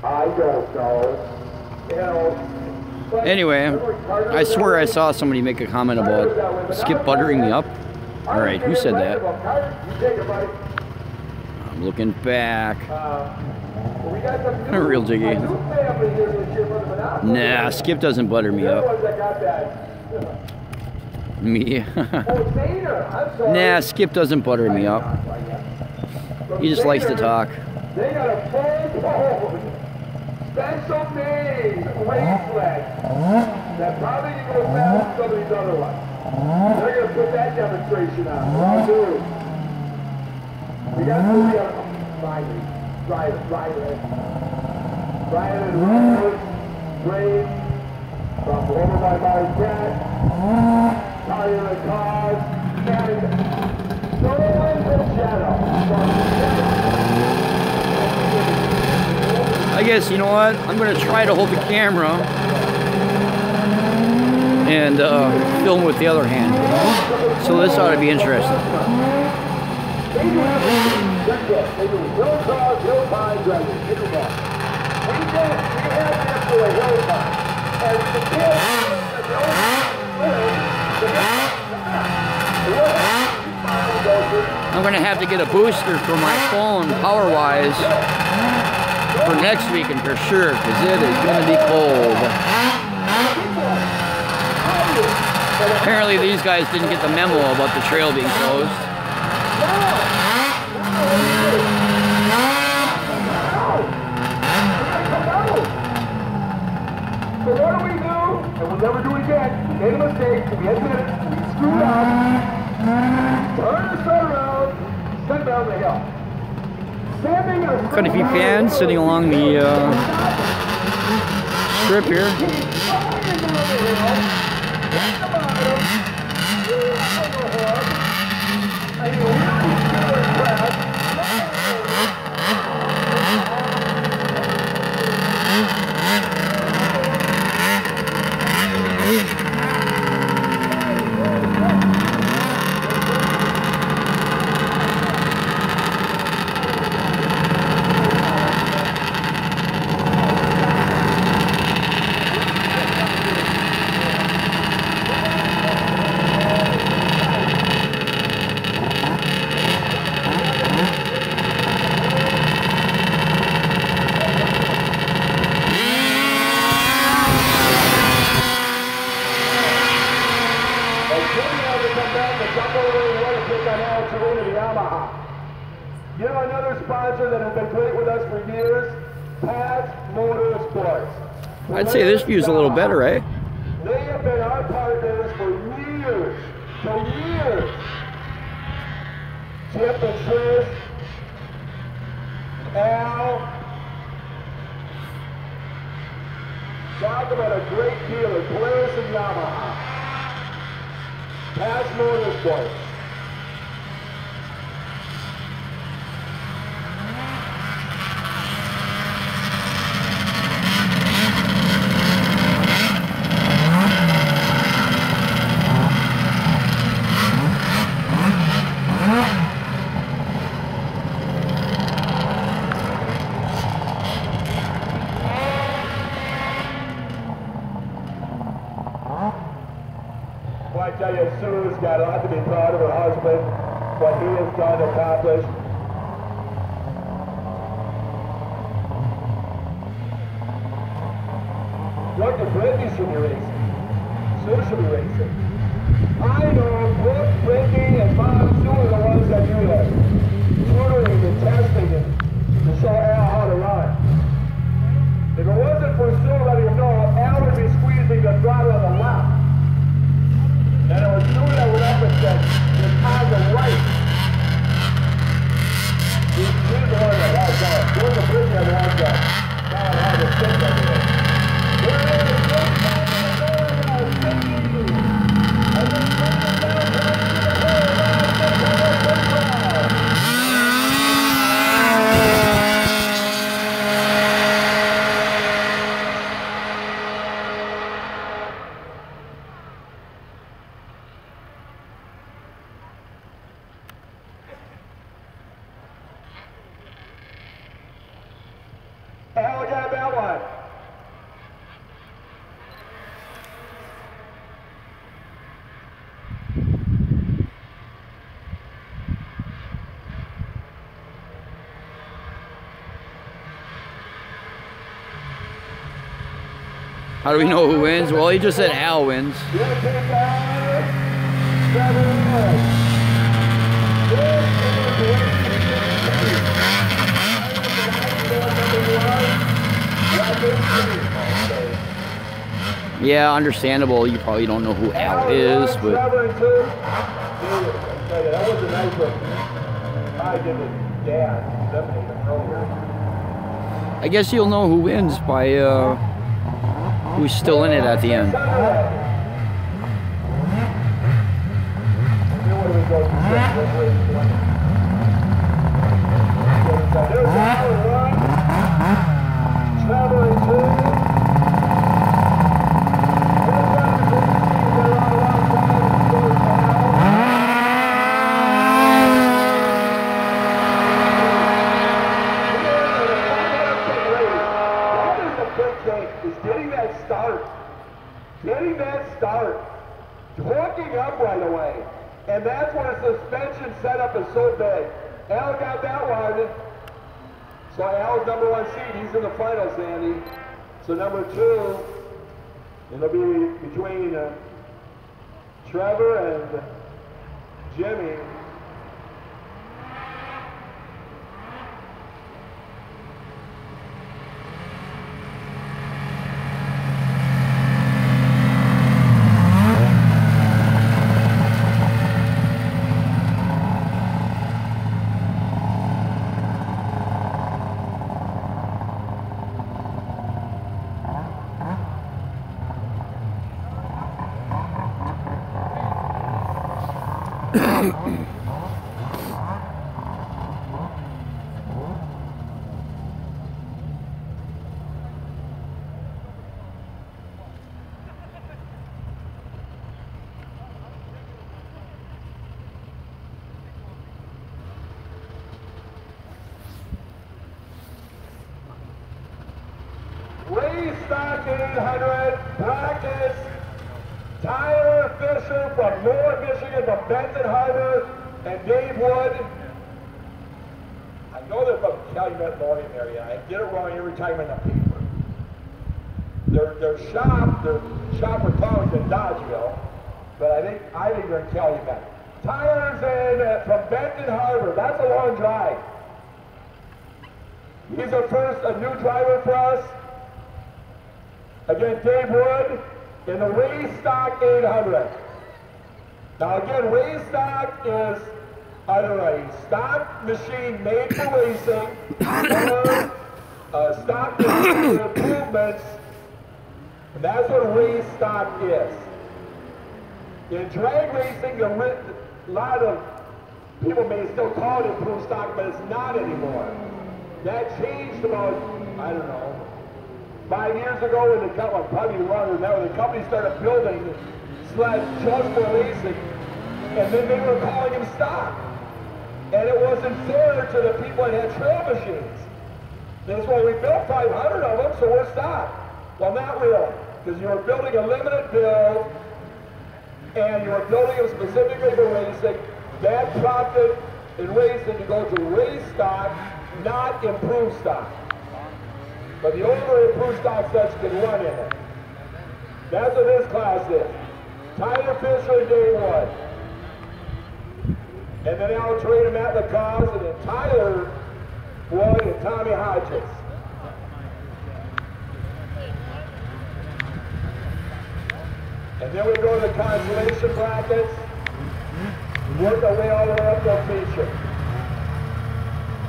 I don't know. You know. Anyway, I swear I saw somebody make a comment about Skip buttering me up. All right, who said that? I'm looking back. Real jiggy. Nah, Skip doesn't butter me up. Me? Nah, Skip doesn't butter me up. He just likes to talk. They got a full special made race flag that probably can go fast as some of these other ones. They're going to put that demonstration on. We got to move the other one. Brian and Rose, Brave, from over by Barry Cat, Tyler and Cars, and Nolan and Shadow. I guess, you know what? I'm going to try to hold the camera and film with the other hand. So this ought to be interesting. I'm going to have to get a booster for my phone power-wise for next weekend for sure, because it is going to be cold. Apparently these guys didn't get the memo about the trail being closed. So what do we do? And we'll never do it again. Made a mistake. We admit it. We screwed up. Turn the sun around. Send down the hill. Quite a few fans sitting along the strip here. You know another sponsor that has been great with us for years? Paz Motorsports. I'd say this view's a little better, eh? They have been our partners for years. For years. Chip and Trish, Al. Talk about a great dealer, Polaris and Yamaha. Paz Motorsports. Well, I tell you, Sue's got a lot to be proud of her husband, what he has done, accomplished. Brooke and Brittany should be racing. Sue should be racing. I know Brooke, Brittany, and Mom, Sue are the ones that do the tutoring and testing and to show Al how to run. If it wasn't for Sue letting him know, Al would be squeezing the throttle on the left. And it was Sue that went up and said, it's on the right. She's the one that has that. Sue and Brittany are the ones that found how to stick everything. Al got that one. How do we know who wins? Well, he just said Al wins. Yeah, understandable. You probably don't know who Al is, but That was a nice one. I did it, Dad. I guess you'll know who wins by who's still in it at the end. Getting that start, hooking up right away. And that's when a suspension setup is so big. Al got that one. So Al's number 1 seed, he's in the finals, Andy. So number 2, it'll be between Trevor and Jimmy. Stock 800 practice. Tyler Fisher from North Michigan, from Benton Harbor, and Dave Wood. I know they're from Calumet Loring area. I get it wrong every time in the paper. Their shop for cars in Dodgeville, but I think they're in Calumet. Tyler's in from Benton Harbor. That's a long drive. He's a new driver for us. Again, Dave Wood in the race stock 800. Now again, race stock is either a stock machine made for racing or a stock machine for improvements. And that's what race stock is. In drag racing, a lot of people may still call it improved stock, but it's not anymore. That changed about, I don't know, 5 years ago when the company, probably longer than that, when the company started building sleds just for racing, and then they were calling them stock. And it wasn't fair to the people that had trail machines. That's why we built 500 of them, so we're stock. Well, not really, because you were building a limited build, and you were building them specifically for racing. That prompted in racing to go to race stock, not improved stock. But the older improved stock sets can run in it. That's what this class is. Tyler Fisher in day 1. And then Al Trade and Matt Lacoste, and then Tyler Wood and Tommy Hodges. And then we go to the consolation brackets. Work our way all the way up to a feature.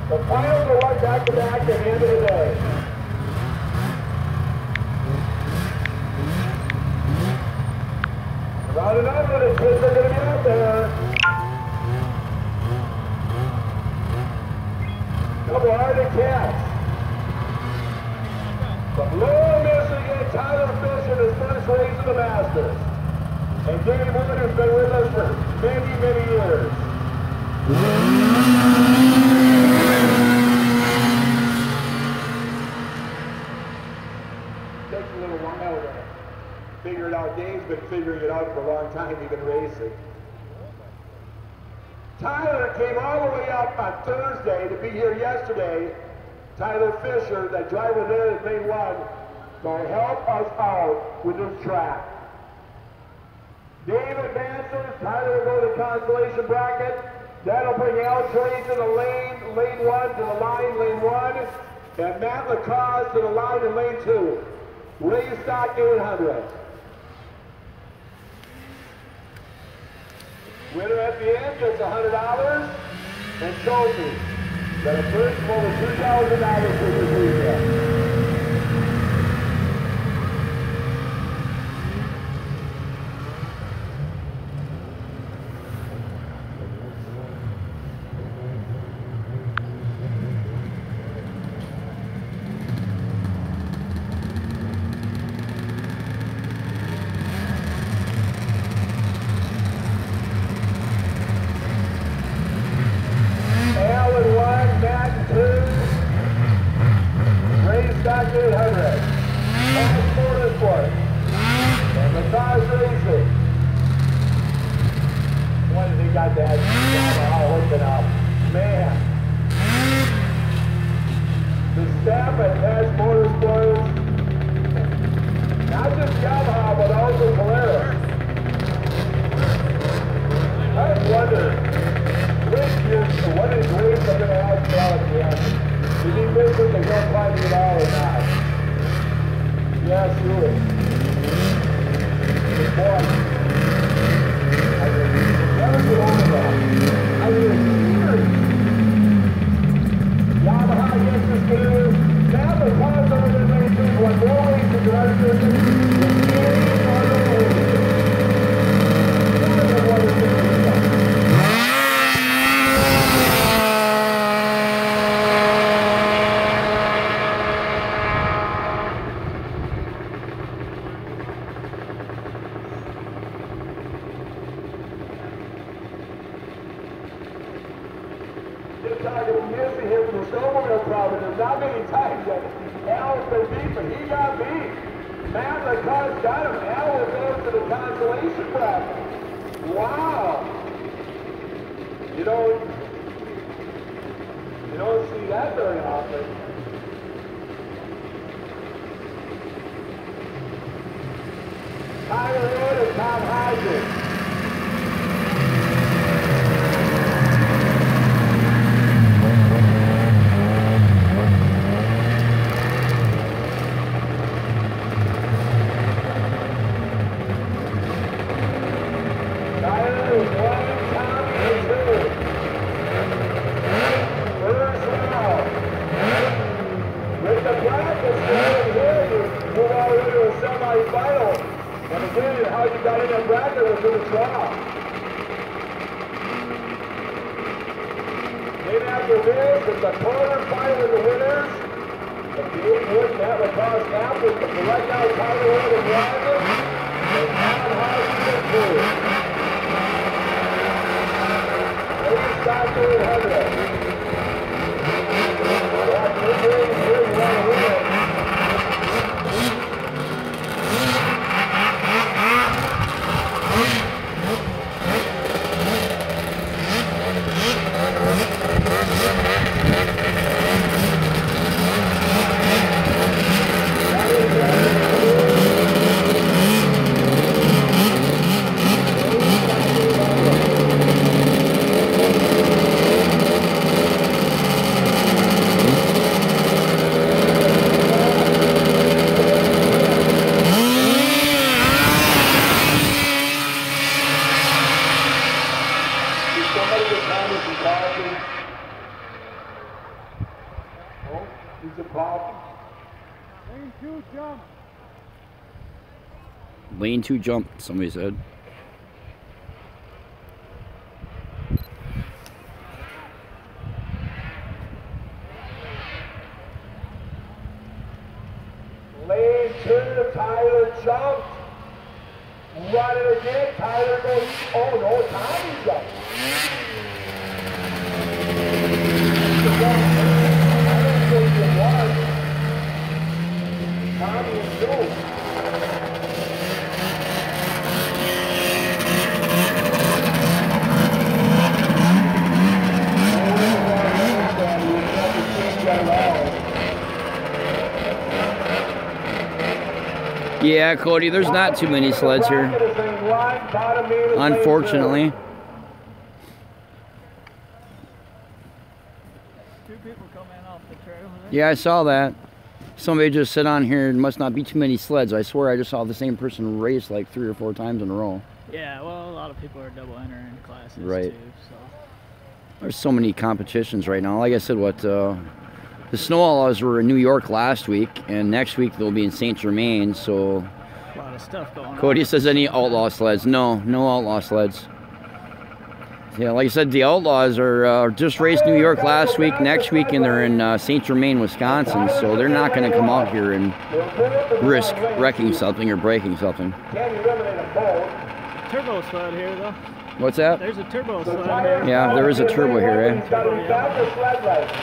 The finals will run back to back at the end of the day. About another, the kids are going to be out there. Couple Arctic cats. From Lowell, Michigan, Tyler Fisher, his first race of the Masters. And Dave Wood has been with us for many, many years. Takes a little while to figure it out. Dave's been figuring it out for a long time. He's been racing. Tyler came all the way up on Thursday to be here yesterday. Tyler Fisher, that driver there that they won, to help us out with this track. Dave advances, Tyler will go to the consolation bracket. That'll bring Al Trade to the lane, lane 1 to the line, lane 1. And Matt Lacoste to the line in lane 2. Race stock 800. Winner at the end gets $100 and trophy. Got a purse of over $2,000 for this weekend. out. Lane 2 jump. Lane 2 jump, somebody said. Lane 2, Tyler jumped. Run it again, Tyler goes, oh no, Tommy jumped. I don't think it was. Tommy is two. Yeah, Cody, there's not too many sleds here, unfortunately. 2 people coming off the trail. Yeah, I saw that. Somebody just said on here, it must not be too many sleds. I swear I just saw the same person race like 3 or 4 times in a row. Yeah, well, a lot of people are double entering classes Right. too, so. There's so many competitions right now. Like I said, the Snow Outlaws were in New York last week, and next week they'll be in St. Germain, so... A lot of stuff going on. Cody says any outlaw sleds. No outlaw sleds. Yeah, like I said, the Outlaws are just raced New York last week, next week, and they're in St. Germain, Wisconsin, so they're not going to come out here and risk wrecking something or breaking something. Turbo sled here, though. What's that? There's a turbo sled here. Yeah, there is a turbo here, eh?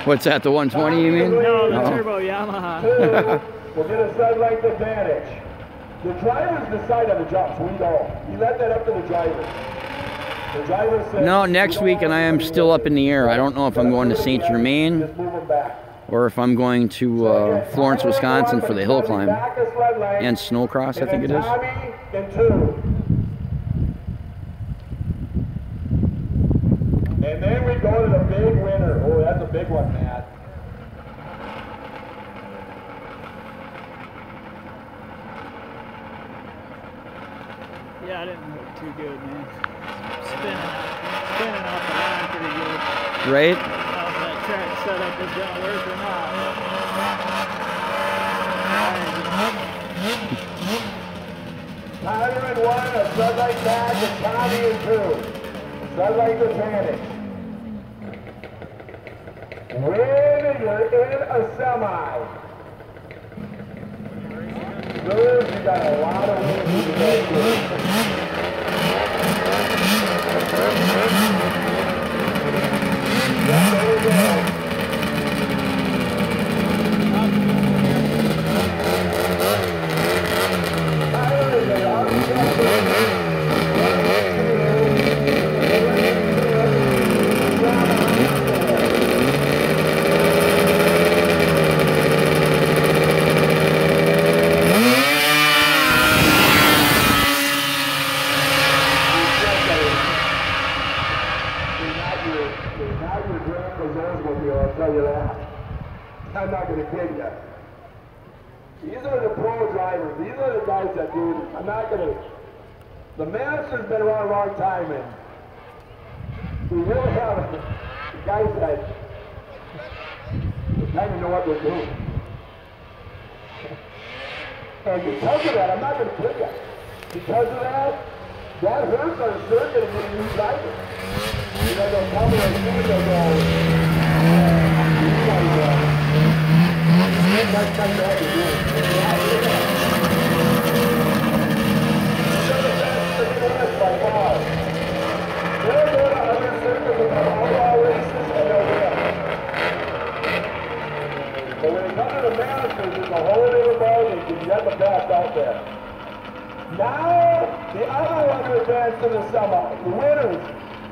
What's that, the 120 you mean? No, the turbo Yamaha. We'll get a sled length advantage. The drivers decide on the jumps, we don't. You let that up to the drivers. The driver says, no, next week, and I am still up in the air. I don't know if I'm going to St. Germain or if I'm going to Florence, Wisconsin for the hill climb and snowcross, I think it is. And then we go to the big winner. Oh, that's a big one, Matt. Yeah, I didn't look too good, man. Spinning off the line pretty good. Right? I don't know if that track setup is going to work or not. Tyler in 1, a sled like that, and Tommy in 2. Sled like advantage. When you're in a semi. Bruce, you got a lot of wins to go through. Yeah, there we go. Tyler is an I'm not going to kid you. These are the pro drivers. These are the guys that do this. I'm not going to... The Master's been around a long time, and we really have the guys that kind of know what they're doing. And because of that, I'm not going to kid you. Because of that hurts our circuit and getting new drivers. You know, they'll come and they'll go, but when it comes to the Masters, it's a whole different ballgame because you got the best out there. Now, the other one to advance to the semi. The winners,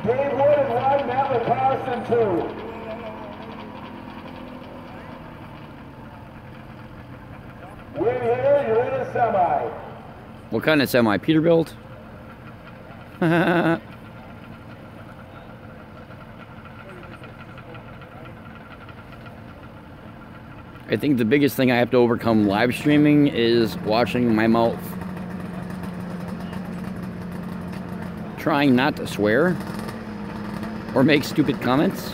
Dave Wood in 1, Matt LaCrosse in 2. Win here, you're in a semi. What kind of semi? Peterbilt? I think the biggest thing I have to overcome live streaming is watching my mouth. Trying not to swear or make stupid comments.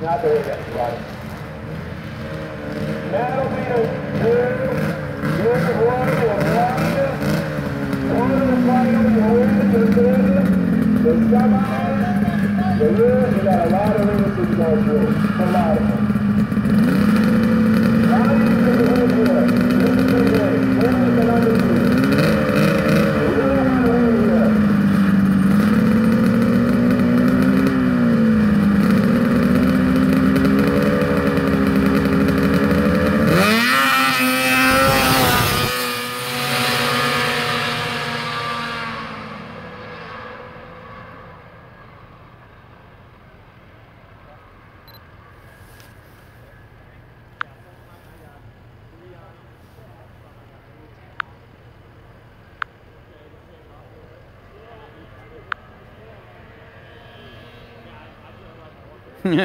Not the way that's right. That'll be a good one and one of the final, the semi, the rules, we got a lot of rules to go through. A lot of them. Now you can do it here. This is the way. This is the number 2. We really want to win here.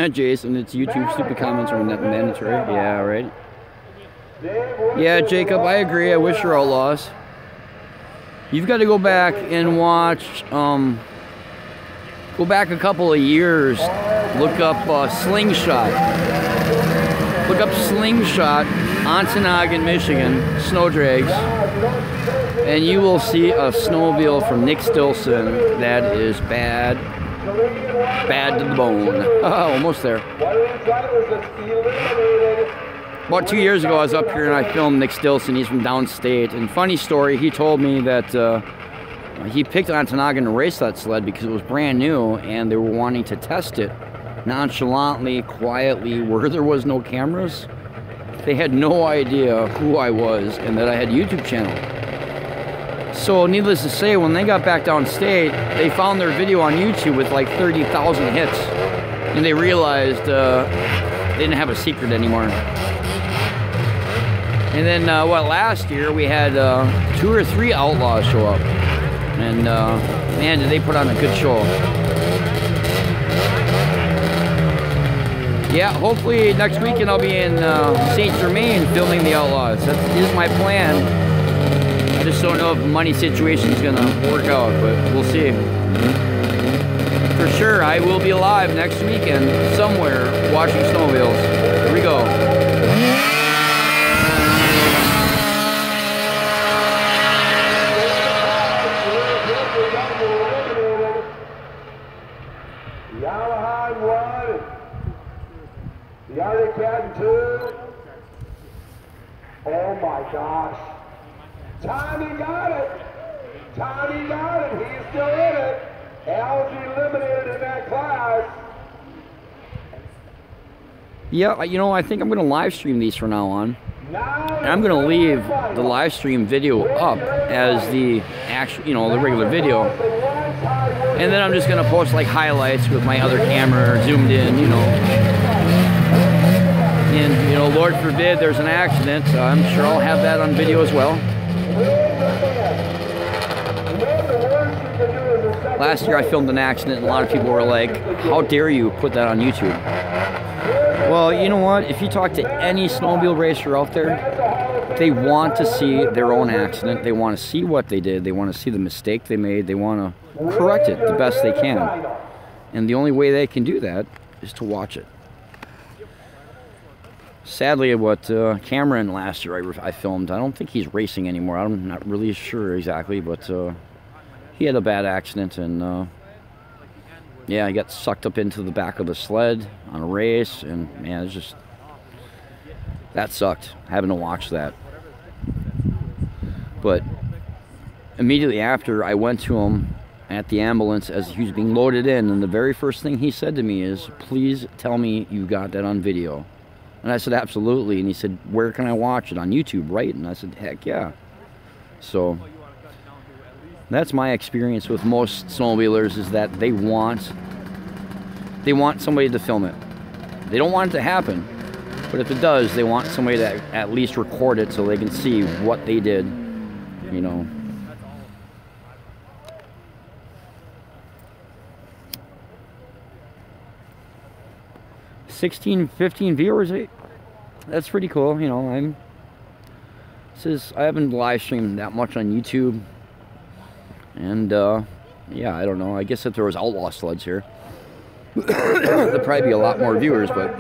Jason, it's YouTube stupid comments are not mandatory. Yeah, right. Yeah, Jacob, I agree. I wish you're outlaws. You've got to go back and watch, go back a couple of years. Look up Slingshot. Look up Slingshot, Ontonagon, Michigan, snow drags. And you will see a snowmobile from Nick Stilson that is bad. Bad to the bone. Almost there. About 2 years ago, I was up here and I filmed Nick Stilson. He's from downstate. And funny story, he told me that he picked Ontonagon to race that sled because it was brand new and they were wanting to test it nonchalantly, quietly, where there was no cameras. They had no idea who I was and that I had a YouTube channel. So needless to say, when they got back downstate, they found their video on YouTube with like 30,000 hits. And they realized they didn't have a secret anymore. And then, last year we had 2 or 3 outlaws show up. And man, did they put on a good show. Yeah, hopefully next weekend I'll be in St. Germain filming the outlaws. That is my plan. I just don't know if the money situation is gonna work out, but we'll see. For sure, I will be live next weekend somewhere watching snowmobiles. Here we go. Yamaha 1, the Arctic Cat 2. Oh my gosh. Tommy got it! Tommy got it! He's still in it! Al's eliminated in that class! Yeah, you know, I think I'm going to live stream these from now on. And I'm going to leave the live stream video up as the actual, you know, the regular video. And then I'm just going to post like highlights with my other camera zoomed in, you know. And, you know, Lord forbid there's an accident. I'm sure I'll have that on video as well. Last year I filmed an accident and a lot of people were like, how dare you put that on YouTube? Well, you know what? If you talk to any snowmobile racer out there, they want to see their own accident. They want to see what they did. They want to see the mistake they made. They want to correct it the best they can. And the only way they can do that is to watch it. Sadly, what Cameron last year I filmed, I don't think he's racing anymore. I'm not really sure exactly, but he had a bad accident and yeah, he got sucked up into the back of the sled on a race, and man, it's just, that sucked, having to watch that. But immediately after, I went to him at the ambulance as he was being loaded in, and the very first thing he said to me is, please tell me you got that on video. And I said, absolutely. And he said, where can I watch it? On YouTube, right? And I said, heck yeah. So that's my experience with most snowmobilers, is that they want somebody to film it. They don't want it to happen, But if it does, they want somebody to at least record it so they can see what they did, you know. $15 viewers, that's pretty cool, you know. I haven't live streamed that much on YouTube, and yeah, I don't know. I guess if there was outlaw sleds here, there'd probably be a lot more viewers, but.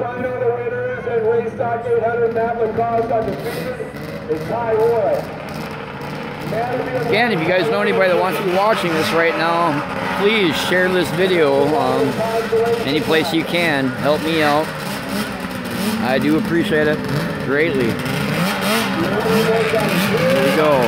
Again, if you guys know anybody that wants to be watching this right now, please share this video any place you can. Help me out. I do appreciate it greatly. Here we go.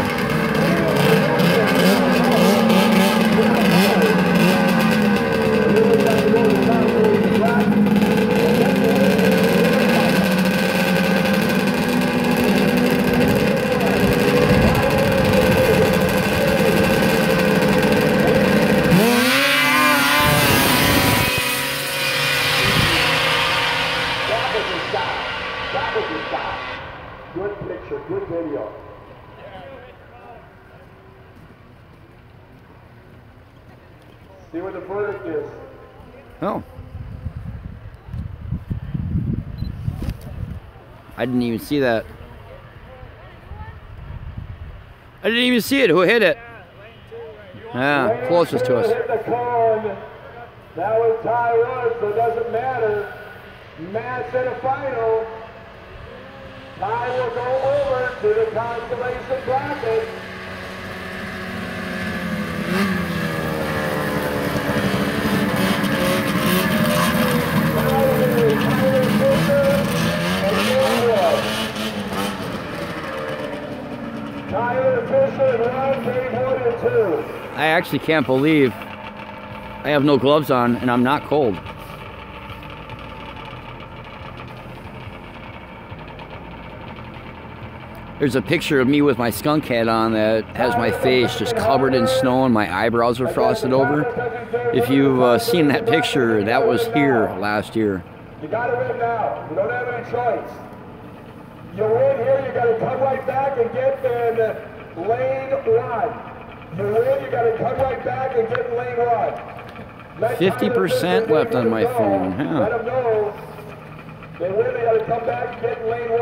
Good picture, good video. See what the verdict is. Oh. I didn't even see that. I didn't even see it. Who hit it? Yeah, closest to us. Hit the cone. That was Ty Woods, so it doesn't matter. Matt's in a final. Ty will go over to the consolation bracket. Tyler Fisher and Ron Dave 1 and 2. I actually can't believe I have no gloves on and I'm not cold. There's a picture of me with my skunk hat on that has my face just covered in snow and my eyebrows are frosted over. If you've seen that picture, that was here last year. You gotta win now. You don't have any choice. You win here, you gotta come right back and get in lane 1. You win, you gotta come right back and get in lane 1. 50% left on my phone. Yeah. Let them know. They win, they gotta come back and get in lane 1.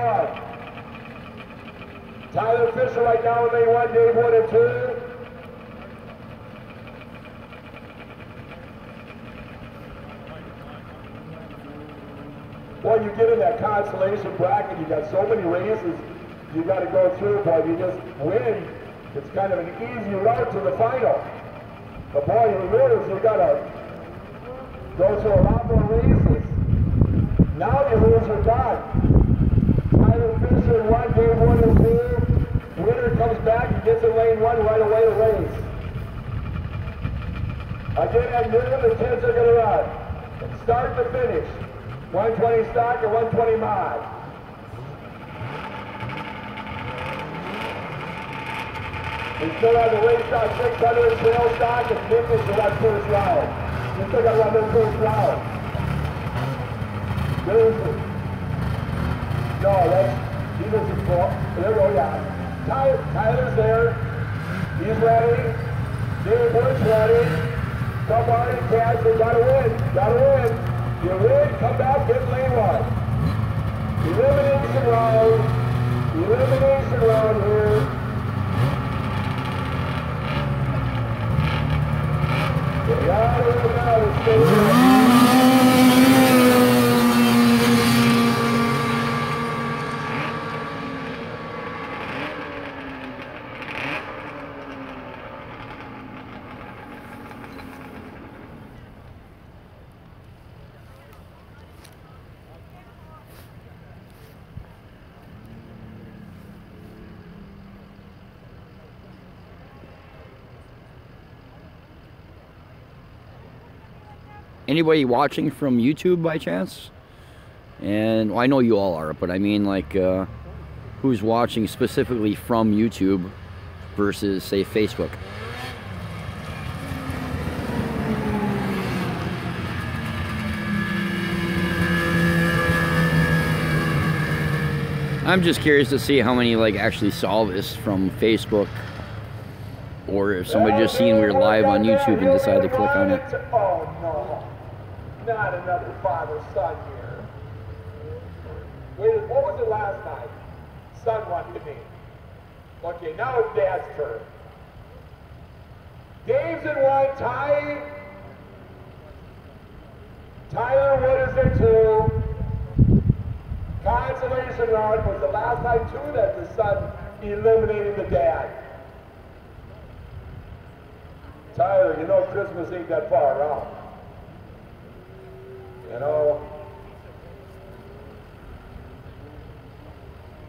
Tyler Fisher right now in lane 1, Dave 1 and 2. Well, you get in that consolation bracket, you got so many races you got to go through, but you just win. It's kind of an easy route to the final. But boy, you lose, you got to go through a lot more races. Now you lose, you're done. Tyler Fisher in 1, Dave 1 and 2. Winner comes back, he gets in lane 1 right away to race. Again, at noon, the kids are going to run. From start to finish. 120 stock and 120 mod. We still have the race stock 600 trail stock and finish to that first round. We still got to run that first round. No, he doesn't fall. There we go, yeah. Tyler's there. He's ready. Dave Wood's ready. Come on in, Cass. We gotta win. Gotta win. You win, come back, get lane 1. Elimination round. Elimination round here. Yeah, there we go. Stay Anybody watching from YouTube by chance? And well, I know you all are, but I mean like who's watching specifically from YouTube versus say Facebook? I'm just curious to see how many like actually saw this from Facebook, or if somebody just seen we were live on YouTube and decided to click on it. Oh no, not another father-son here. Wait, what was it last night? Son wanted me. Okay, now it's Dad's turn. Dave's in one, Tyler Wood is in two. Consolation round was the last time too that the son eliminated the dad. Tyler, you know Christmas ain't that far out. You know.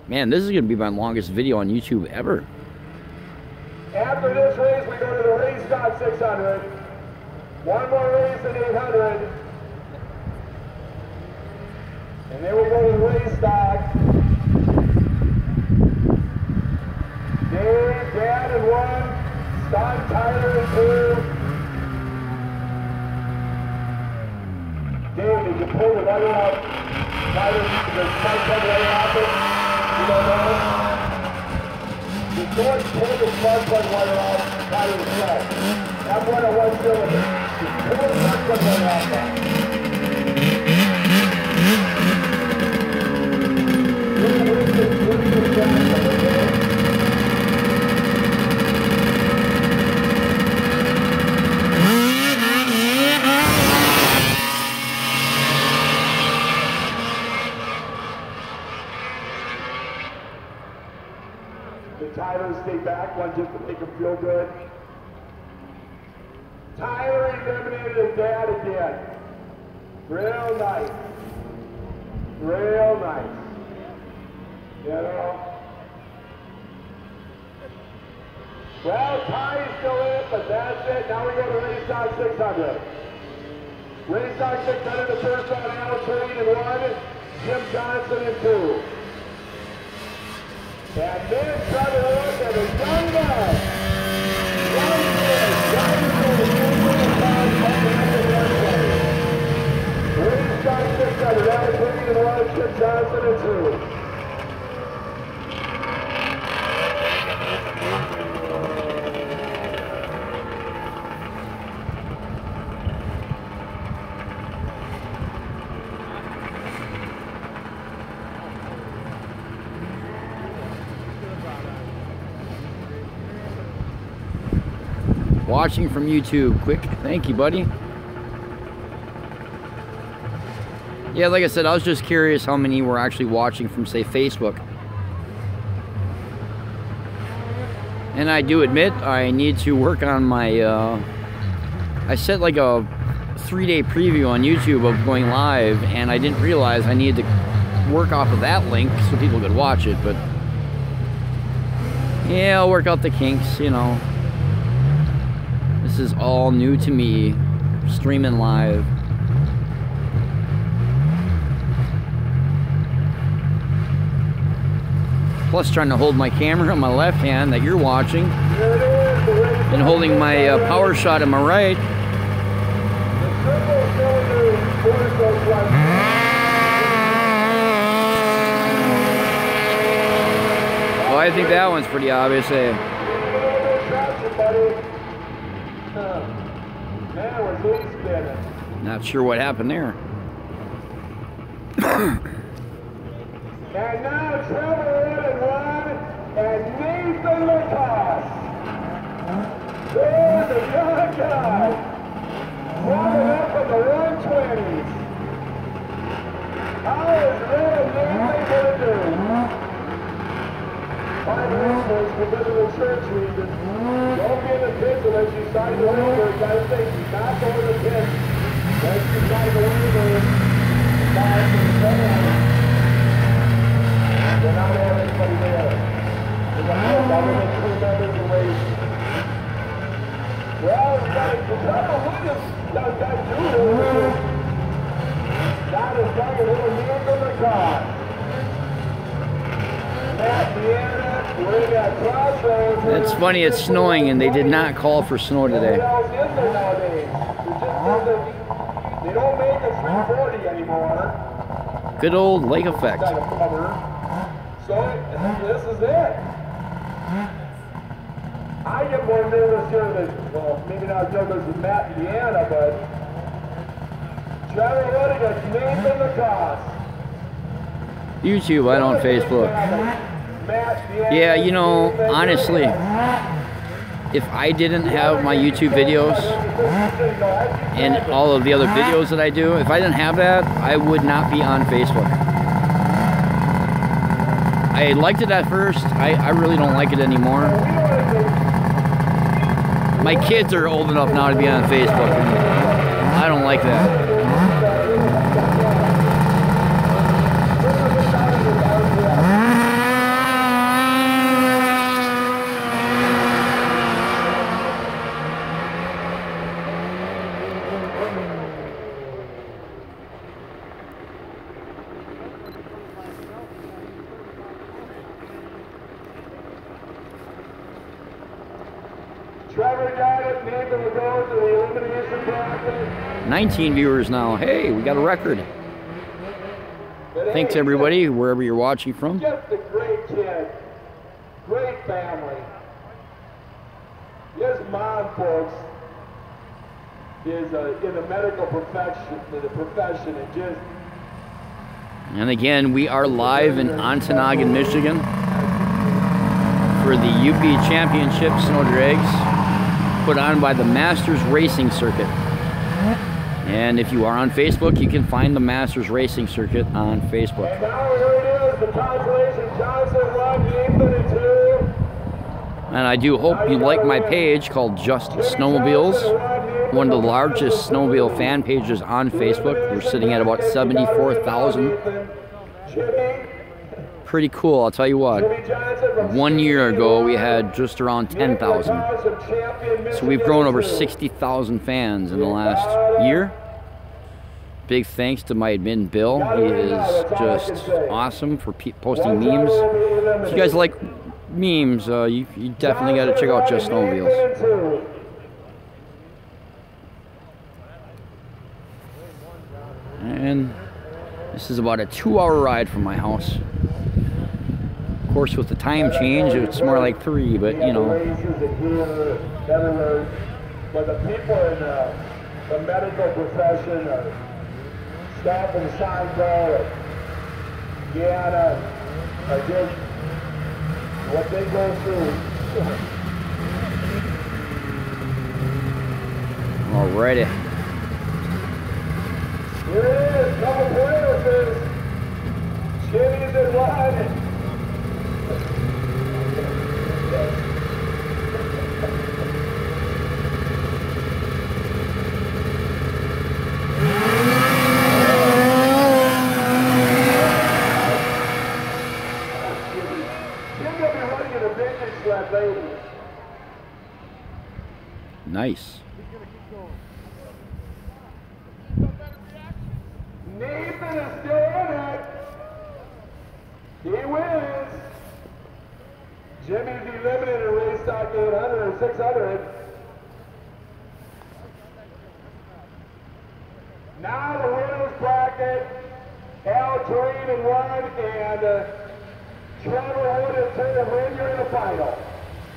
Man, this is gonna be my longest video on YouTube ever. After this race, we go to the race stock 600. One more race at 800. And then we go to the race stock. Dave, Dad in one. Son, Tyler in two. Dave, did you pull the wire out? Tyler, the spike head wire off it? You don't know? Before you pull the spark plug wire off, Tyler was flat. That's one of one cylinder. Just pull the spark plug wire off that. Did Tyler stay back one just to make him feel good? Tyler eliminated his dad again. Real nice. Real nice. You know? Well, Ty's still in it, but that's it. Now we go to race stock 600. Race stock 600, the first one, Asselin in one, Jim Johnson in two. And then Trevor Wood and a young guy. Young kid, race stock 600, Asselin in one, Jim Johnson in two. Watching from YouTube, quick, thank you, buddy. Yeah, like I said, I was just curious how many were actually watching from, say, Facebook. And I do admit I need to work on my, I set like a 3-day preview on YouTube of going live, and I didn't realize I needed to work off of that link so people could watch it, but yeah, I'll work out the kinks, you know. This is all new to me, streaming live. Plus trying to hold my camera in my left hand that you're watching, and holding my power shot in my right. Well, I think that one's pretty obvious, eh? Not sure what happened there. And now Trevor Wood in one, and Nathan Lacoste. There's a young guy. Warming up in the 120s. How is Red Nathan going to do? 5 listeners because of insurance reasons. Don't be in the pits unless you sign the waiver. You gotta think, you're not going to the pits unless you sign the waiver. They're not having anybody there. There's a house other than 2 members of race. Well, it's got a Williams does that too. Not as young as little Nathan Lacoste. It's funny, it's snowing and they did not call for snow today. They don't make a 340 anymore. Good old lake effect. So this is it. I get more nervous here than, well, maybe not nervous than Matt and Deanna, but Trevor Wood against Nathan Lacoste. YouTube, I don't Facebook. Yeah, you know, honestly, if I didn't have my YouTube videos and all of the other videos that I do, if I didn't have that, I would not be on Facebook. I liked it at first. I really don't like it anymore. My kids are old enough now to be on Facebook, and I don't like that. Trevor got it. Nathan will go to the elimination bracket. 19 viewers now. Hey, we got a record. Thanks everybody, wherever you're watching from. Just a great kid. Great family. His mom, folks, is in the medical profession, and just... And again, we are live in Ontonagon, Michigan for the UP Championship Snow Drags put on by the Masters Racing Circuit. And if you are on Facebook, you can find the Masters Racing Circuit on Facebook. And now here it is, the consolation Johnson 1, Nathan and 2. And I do hope you like my page called Just Snowmobiles, one of the largest snowmobile fan pages on Facebook. We're sitting at about 74,000. Pretty cool, I'll tell you what. 1 year ago, we had just around 10,000. So we've grown over 60,000 fans in the last year. Big thanks to my admin, Bill. He is just awesome for posting memes. If you guys like memes, you definitely got to check out Just Snowmobiles. And this is about a 2-hour ride from my house. Of course, with the time change, it's more like 3, but you know. But the people in the medical profession are stopping Seinfeld and Deanna are just what they go through. Alrighty. Here it is, couple players. Jimmy's in line. Nice. Nathan is still in it. He wins. Jimmy's eliminated in race stock 800 and 600. Now the winners bracket, Al Terrain in 1 and Trevor Wood in 2. Win, you're in the final.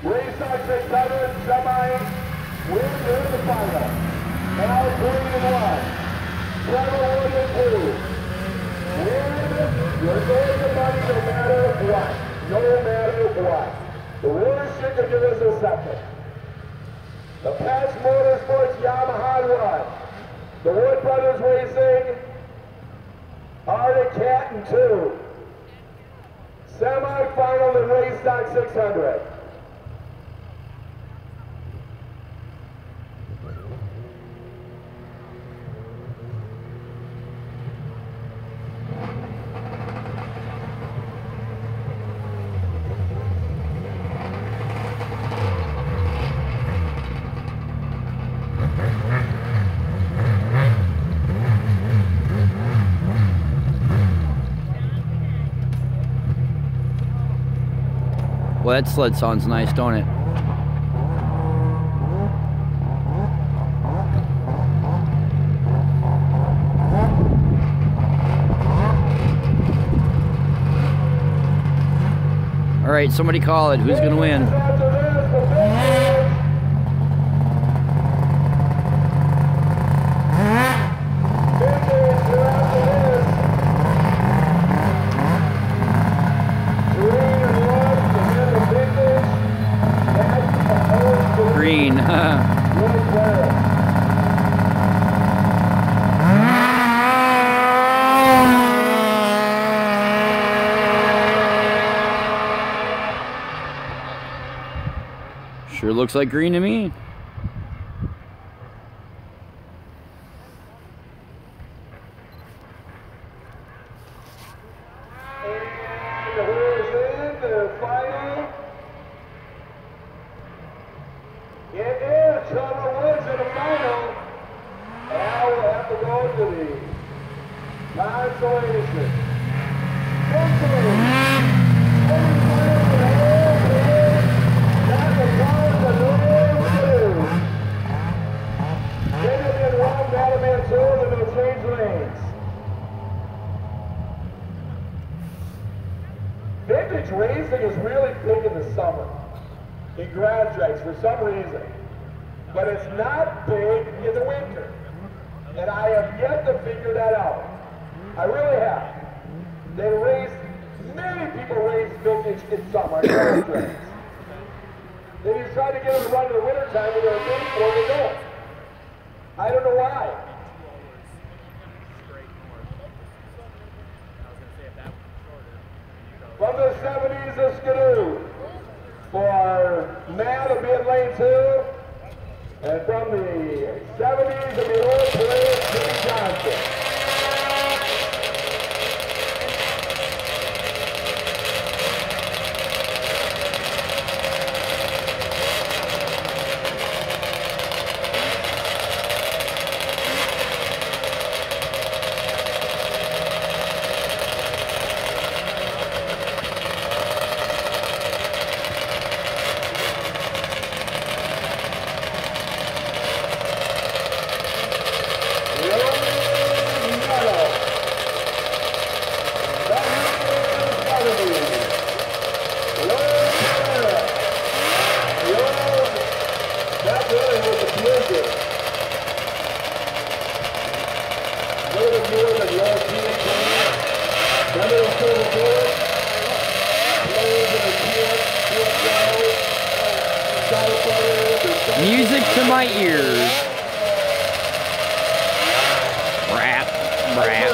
Race stock 600, semi. Win, you're in the final. Al Terrain in 1. Trevor Wood in 2. Win, you're going to money no matter what. No matter what. The winner should give us a second. The Patch Motorsports Yamaha run. The Wood Brothers Racing, Arctic Cat in 2. Semi-final in race stock 600. Well, that sled sounds nice, don't it? All right, somebody call it. Who's going to win? Green. Sure looks like green to me. Vintage racing is really big in the summer, in grass tracks for some reason, but it's not big in the winter. And I have yet to figure that out. I really have. They race, many people race vintage in summer in grass tracks. Then you try to get them to run in the wintertime when they're big or they don't. I don't know why. From the 70s, a skidoo for Matt will be in lane 2. And from the 70s, it'll be old player Jimmy Johnson. Music to my ears. Rap, rap.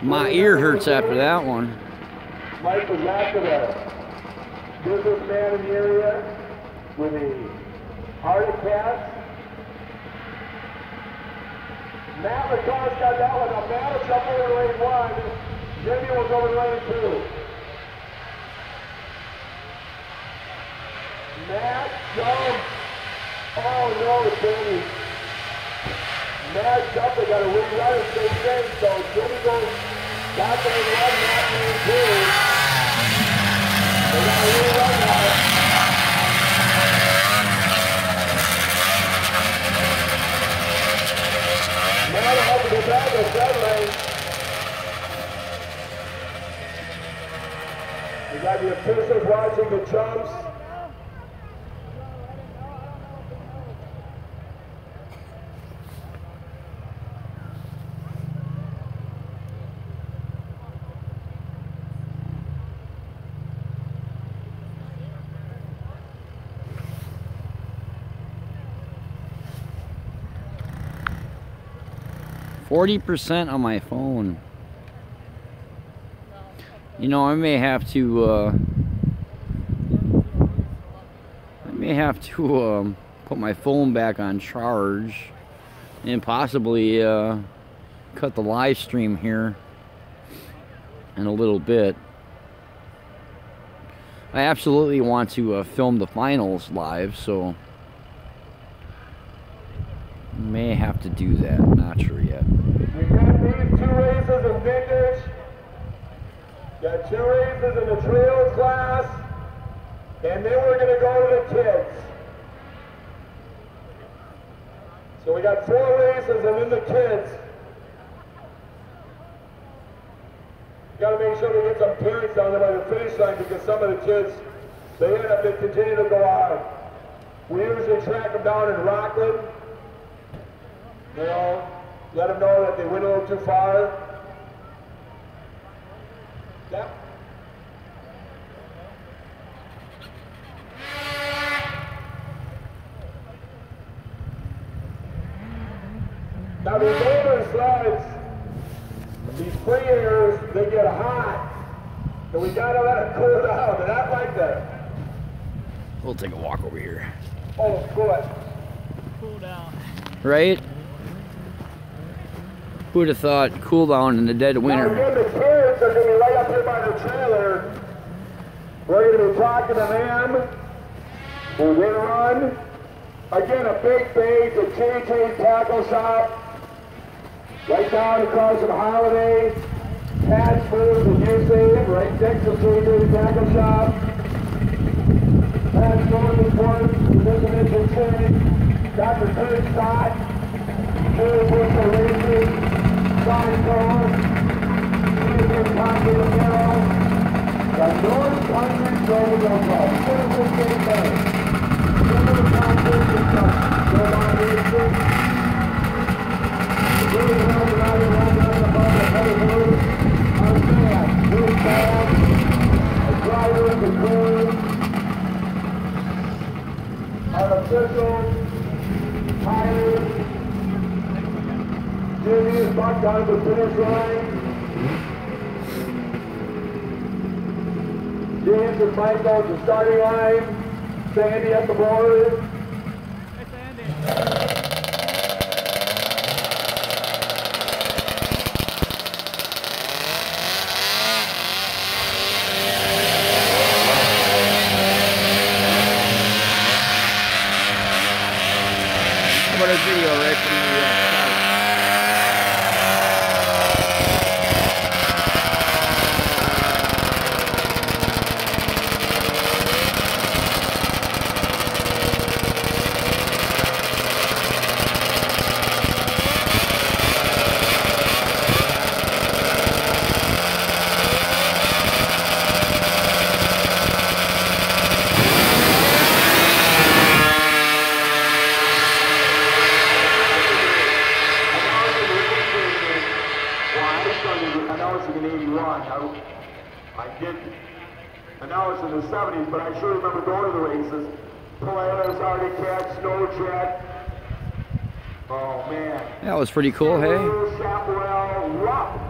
My ear hurts after that one. Mike was after the businessman in the area with the heart attack. Matt McCall's got that one. Now Matt will jump over lane 1. Jimmy was over lane 2. Matt jumps. Oh no, Jimmy. Matt jumped. They got a rerun at the same thing. So Jimmy goes That's what we love, that means too. They got a little run now. Now to help the back of Asselin. We got the officials watching the jumps. %40 on my phone. You know, I may have to put my phone back on charge and possibly cut the live stream here in a little bit. I absolutely want to film the finals live, so may have to do that. I'm not sure yet. We got these 2 races in vintage. Got 2 races in the trail class. And then we're going to go to the kids. So we got 4 races and then the kids. Got to make sure we get some parents down there by the finish line because some of the kids, they end up continuing to go on. We usually track them down in Rockland. You know, let them know that they went a little too far. Yep. Now these older sleds, these free airs, they get hot. And we gotta let it cool down. They're not like that. We'll take a walk over here. Oh, good. Cool down. Right? Who would have thought cool down in the dead of Now winter? again, the kids are gonna be right up here by the trailer. We're gonna be talking to them. We're gonna run. Again, a big base at JJ's Tackle Shop. Right down across from Holiday. Pat's Foods and USA, right next to JJ's Tackle Shop. Pat's Foods Report, President Chairman, Dr. Kurt Scott, Jerry Bushel Racing, John Cohen, Peter Popular Carroll, the North Country Global Club, Citizen State Bank. Our officials, tires, Jimmy is back down to the finish line. James and Michael at the starting line. Sandy at the board. Hey, Sandy. How about a video right from the start? I did announce in the 70s, but I sure remember going to the races. Polaris, Arctic Cat, Snow Jet. Oh man. That was pretty cool, hey? Chaparral, Rump.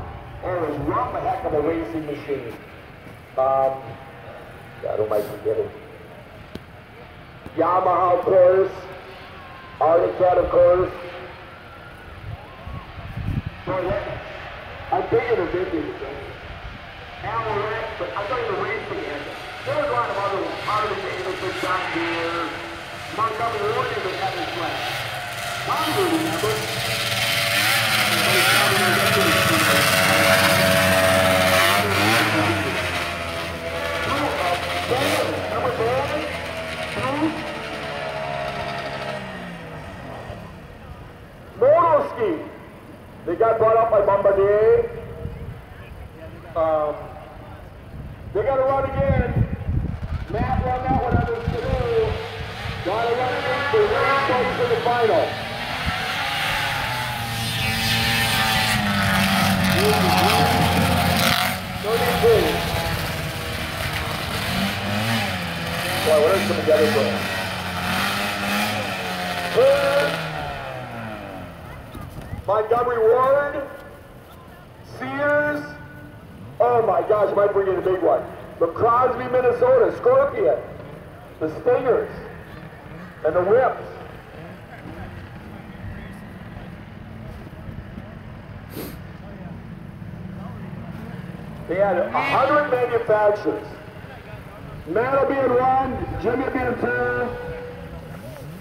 Oh, it was Rump, a heck of a racing machine. God, who am I forgetting? Yamaha, of course. Arctic Cat, of course. Boy, that, I'm thinking of vintage. Alan, but I thought the racing end. There was a lot of other ones. Harley Davidson, John Deere, Montgomery Ward that had this flag. Tom, do you remember? Motor ski. They got brought up by Bombardier. They got to run again. Matt won that one on his canoe. Got to run again for one place in the final. Boy, what is coming together for him? Montgomery Ward, Sears, oh my gosh, might bring in a big one. From Crosby, Minnesota, Scorpion, the Stingers, and the Whips. They had 100 manufacturers. Matt will be in 1, Jimmy will be in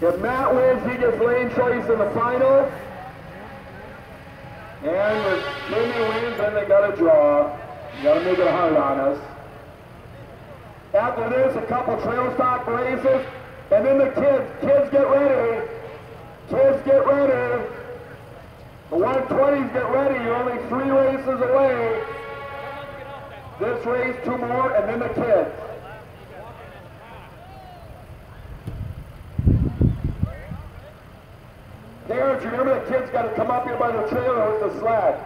2. If Matt wins, he gets lane choice in the final. And if Jimmy wins, then they got to draw. You got to make it hard on us. After this, a couple trail stock races, and then the kids get ready. Kids get ready. The 120s get ready. You're only 3 races away. This race, 2 more, and then the kids. Parents, remember the kids got to come up here by the trailer with the sled.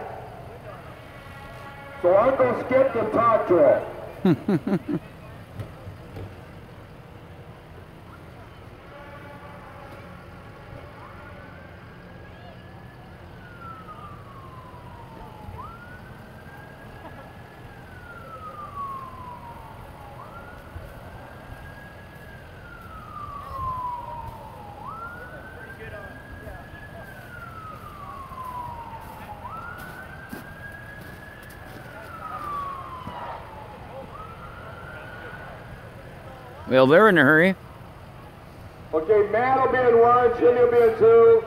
So Uncle Skip can talk to him. Well, they're in a hurry. Okay, Matt will be in 1, Jimmy will be in 2.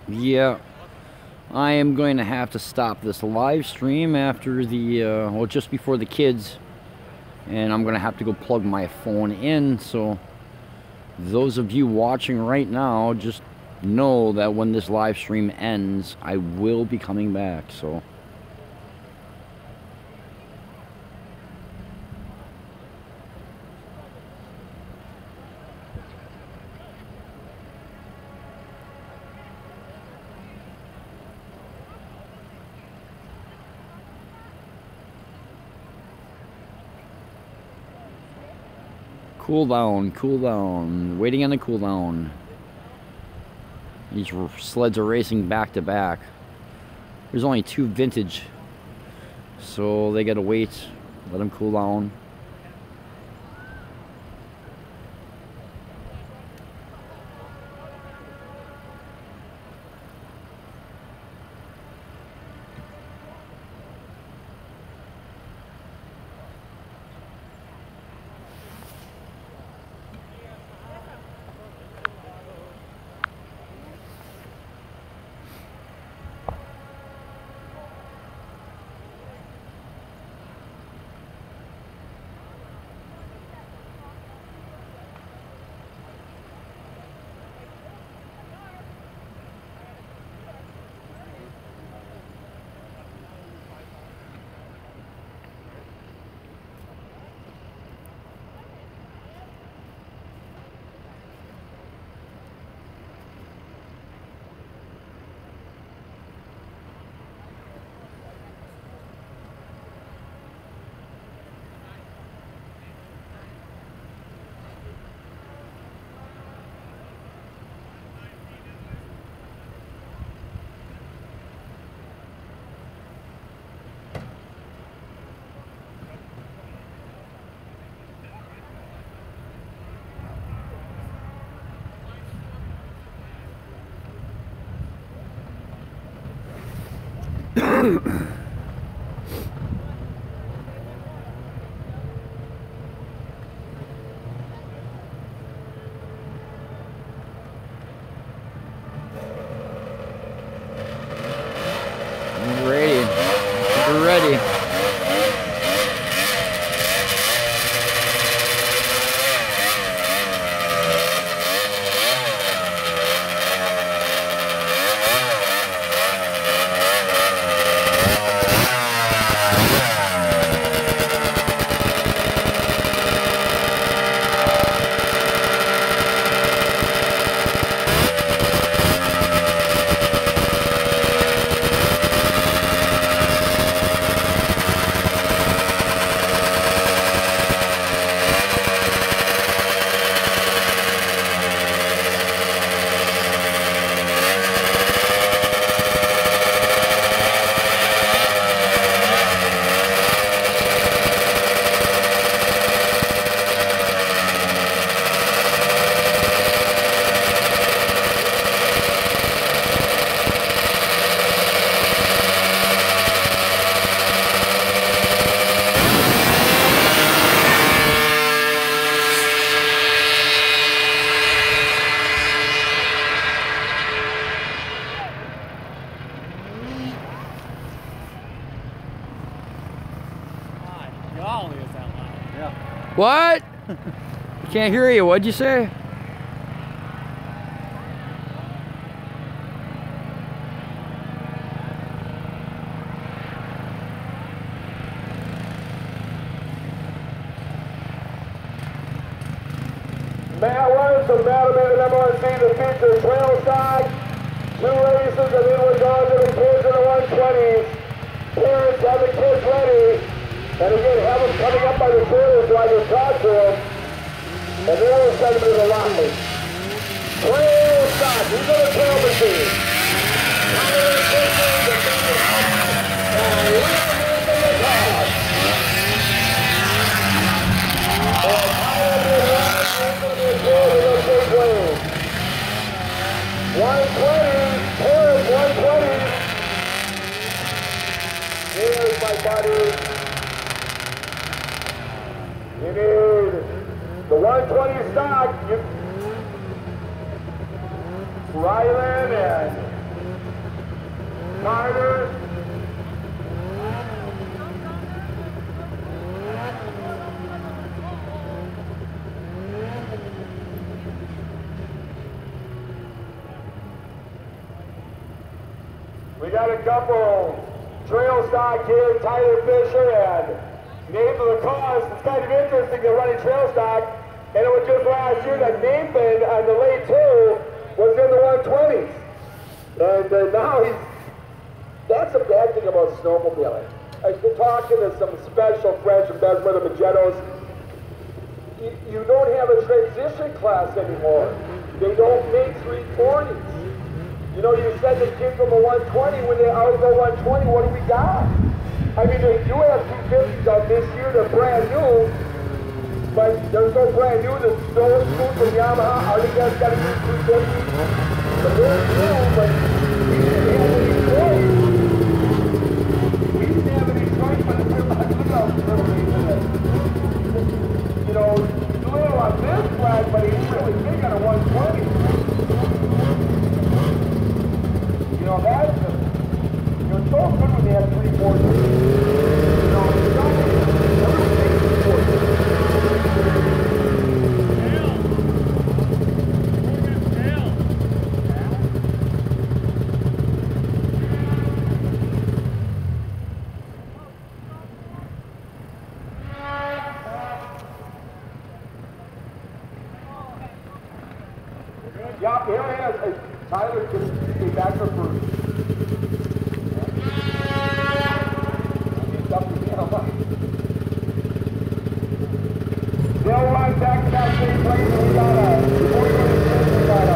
Yeah, I am going to have to stop this live stream after the, well, just before the kids. And I'm going to have to go plug my phone in. So those of you watching right now, just know that when this live stream ends, I will be coming back. So cool down, waiting on the cool down. These sleds are racing back to back. There's only 2 vintage, so they gotta wait, let them cool down. golly, is that loud? Yeah. What? Can't hear you. What'd you say? Matt Williams from Mattaman number 1 season feature trail stock. 2 races, and then we're going to the kids in the 120s. Parents have the kids ready. And again, have them coming up by the trailer so I can talk to them. And then we'll send them to the line. Trail stock, these are the trail machines. Here's my buddy. You need the 120 stock. Ryland and Carter. We got a couple trail stock here, Tyler Fisher and Nathan LaCoste. It's kind of interesting they're running trail stock, and it was just last year that Nathan on the late 2 was in the 120s. And now that's a bad thing about snowmobiling. I've been talking to some special friends from Bessemer and Magettos. You don't have a transition class anymore. They don't make 340s. You know, you send the kid from a 120, when they outgo 120, what do we got? I mean, they do have 250s out this year, they're brand new, but they're so brand new, the Stone Scoop from Yamaha, Artigas got to use 250s. But they're new, but we didn't have any choice. We didn't have any choice, but if we're not good enough, you know, he's a little on this flag, but he's really big on a 120. You know, that's it's so good when they have 340. You know, it's not yeah, here it is. Tyler can be back there for. They'll run back to that same place, and we got a. Before we go to the we got a.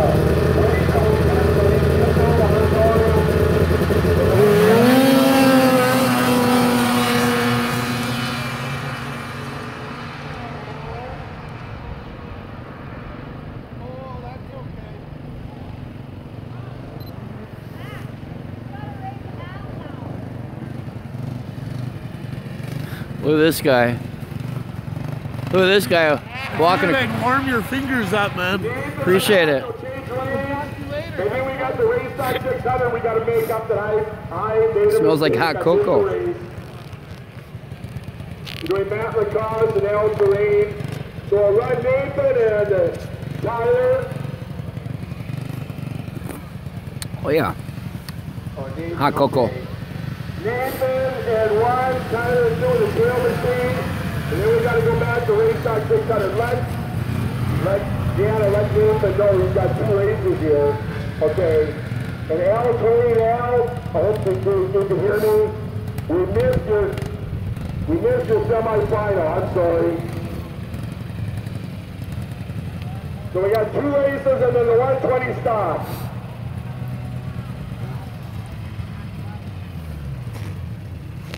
Look at this guy. Look at this guy walking. Warm your fingers up, man. Appreciate it. And then we got the race stock 600. We got to make up that high. Smells like hot cocoa. We're doing Matt LaCoste and Al Terrain. So I'll run Nathan and Tyler. Oh yeah. Hot cocoa. Nathan and one, Tyler is doing the trail machine. And then we got to go back to race stock 600. Let Nathan know he's got 2 races here. Okay. And Al, Tony, Al, I hope you can hear me. We missed your semi-final. I'm sorry. So we got 2 races and then the 120 stops.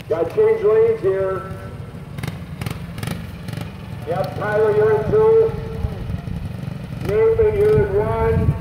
Got to change lanes here. Yep, Tyler, you're in 2. Nathan, you're in 1.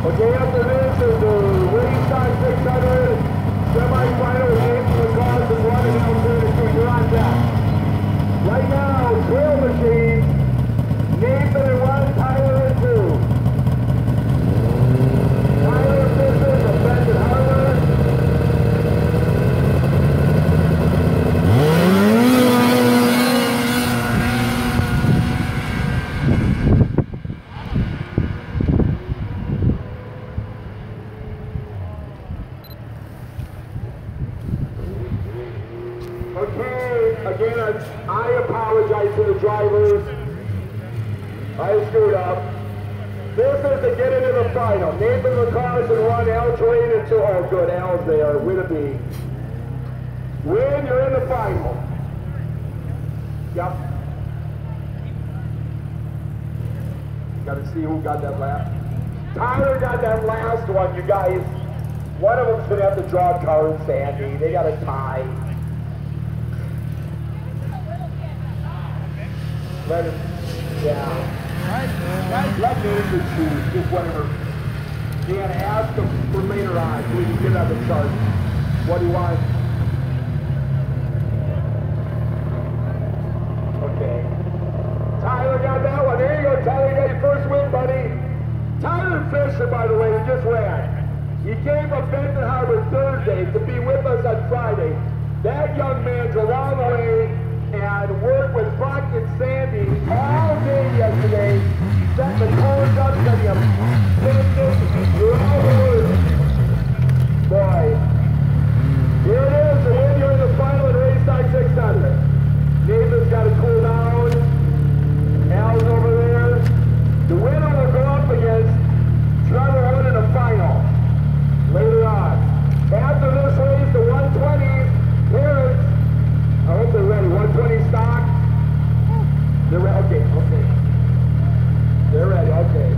Okay, after this is the Ringside 600 semi-final Nathan McCarthy and running out there to you're on deck. Right now, Trail Machines, Nathan and Ron, Tyler and 2. Tyler Fisher from Benton Harbor. Again, I apologize to the drivers. I screwed up. This is to get into the final. Nathan McCarthy and Ron Al Train and 2. Oh, good. Al's there. Whittaby. Win, you're in the final. Yep. Got to see who got that last. Tyler got that last one, you guys. One of them's going to have to draw a card, Sandy. They got a tie. Let him, let Nathan choose, just whatever. Dan, ask him for later on, so we can get on the chart. What do you want? Okay. Tyler got that one. There you go, Tyler. You got your first win, buddy. Tyler Fisher, by the way, who just ran. He came from Benton Harbor Thursday to be with us on Friday. That young man drove all the way and worked with Buck and Sandy all day yesterday, setting the cones up, setting up picnics, you're all over. Boy, here it is, the win, you're in the final at Ringside 600. Nathan's got to cool down, Al's over there. The winner will go up against Trevor Hood in the final later on. After this race, the 120 parents, I hope they're ready. 120 stock. They're ready. Okay, okay. They're ready, okay.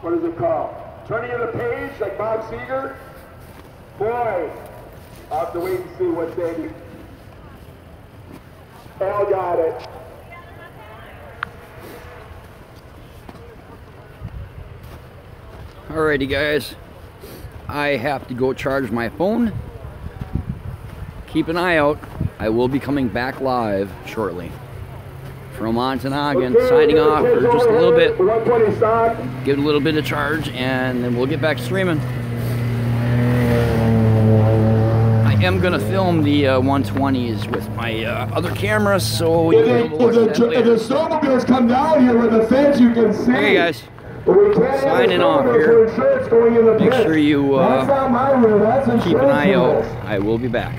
What is it called? Turning of the page, like Bob Seger? Boy, I'll have to wait and see what Sandy. Al got it. Alrighty guys, I have to go charge my phone. Keep an eye out. I will be coming back live shortly. From Ontonagon, signing off for just a little bit. Give it a little bit of charge and then we'll get back streaming. I am gonna film the 120s with my other camera, so you'll be able to watch that If later. the snowmobiles come down here with the fence, you can see. Okay, guys. But we can't have Signing the off snowmobiles here. for insurance going in the Make pits. sure you That's not my rule, that's keep an eye out. insurance rules. I will be back.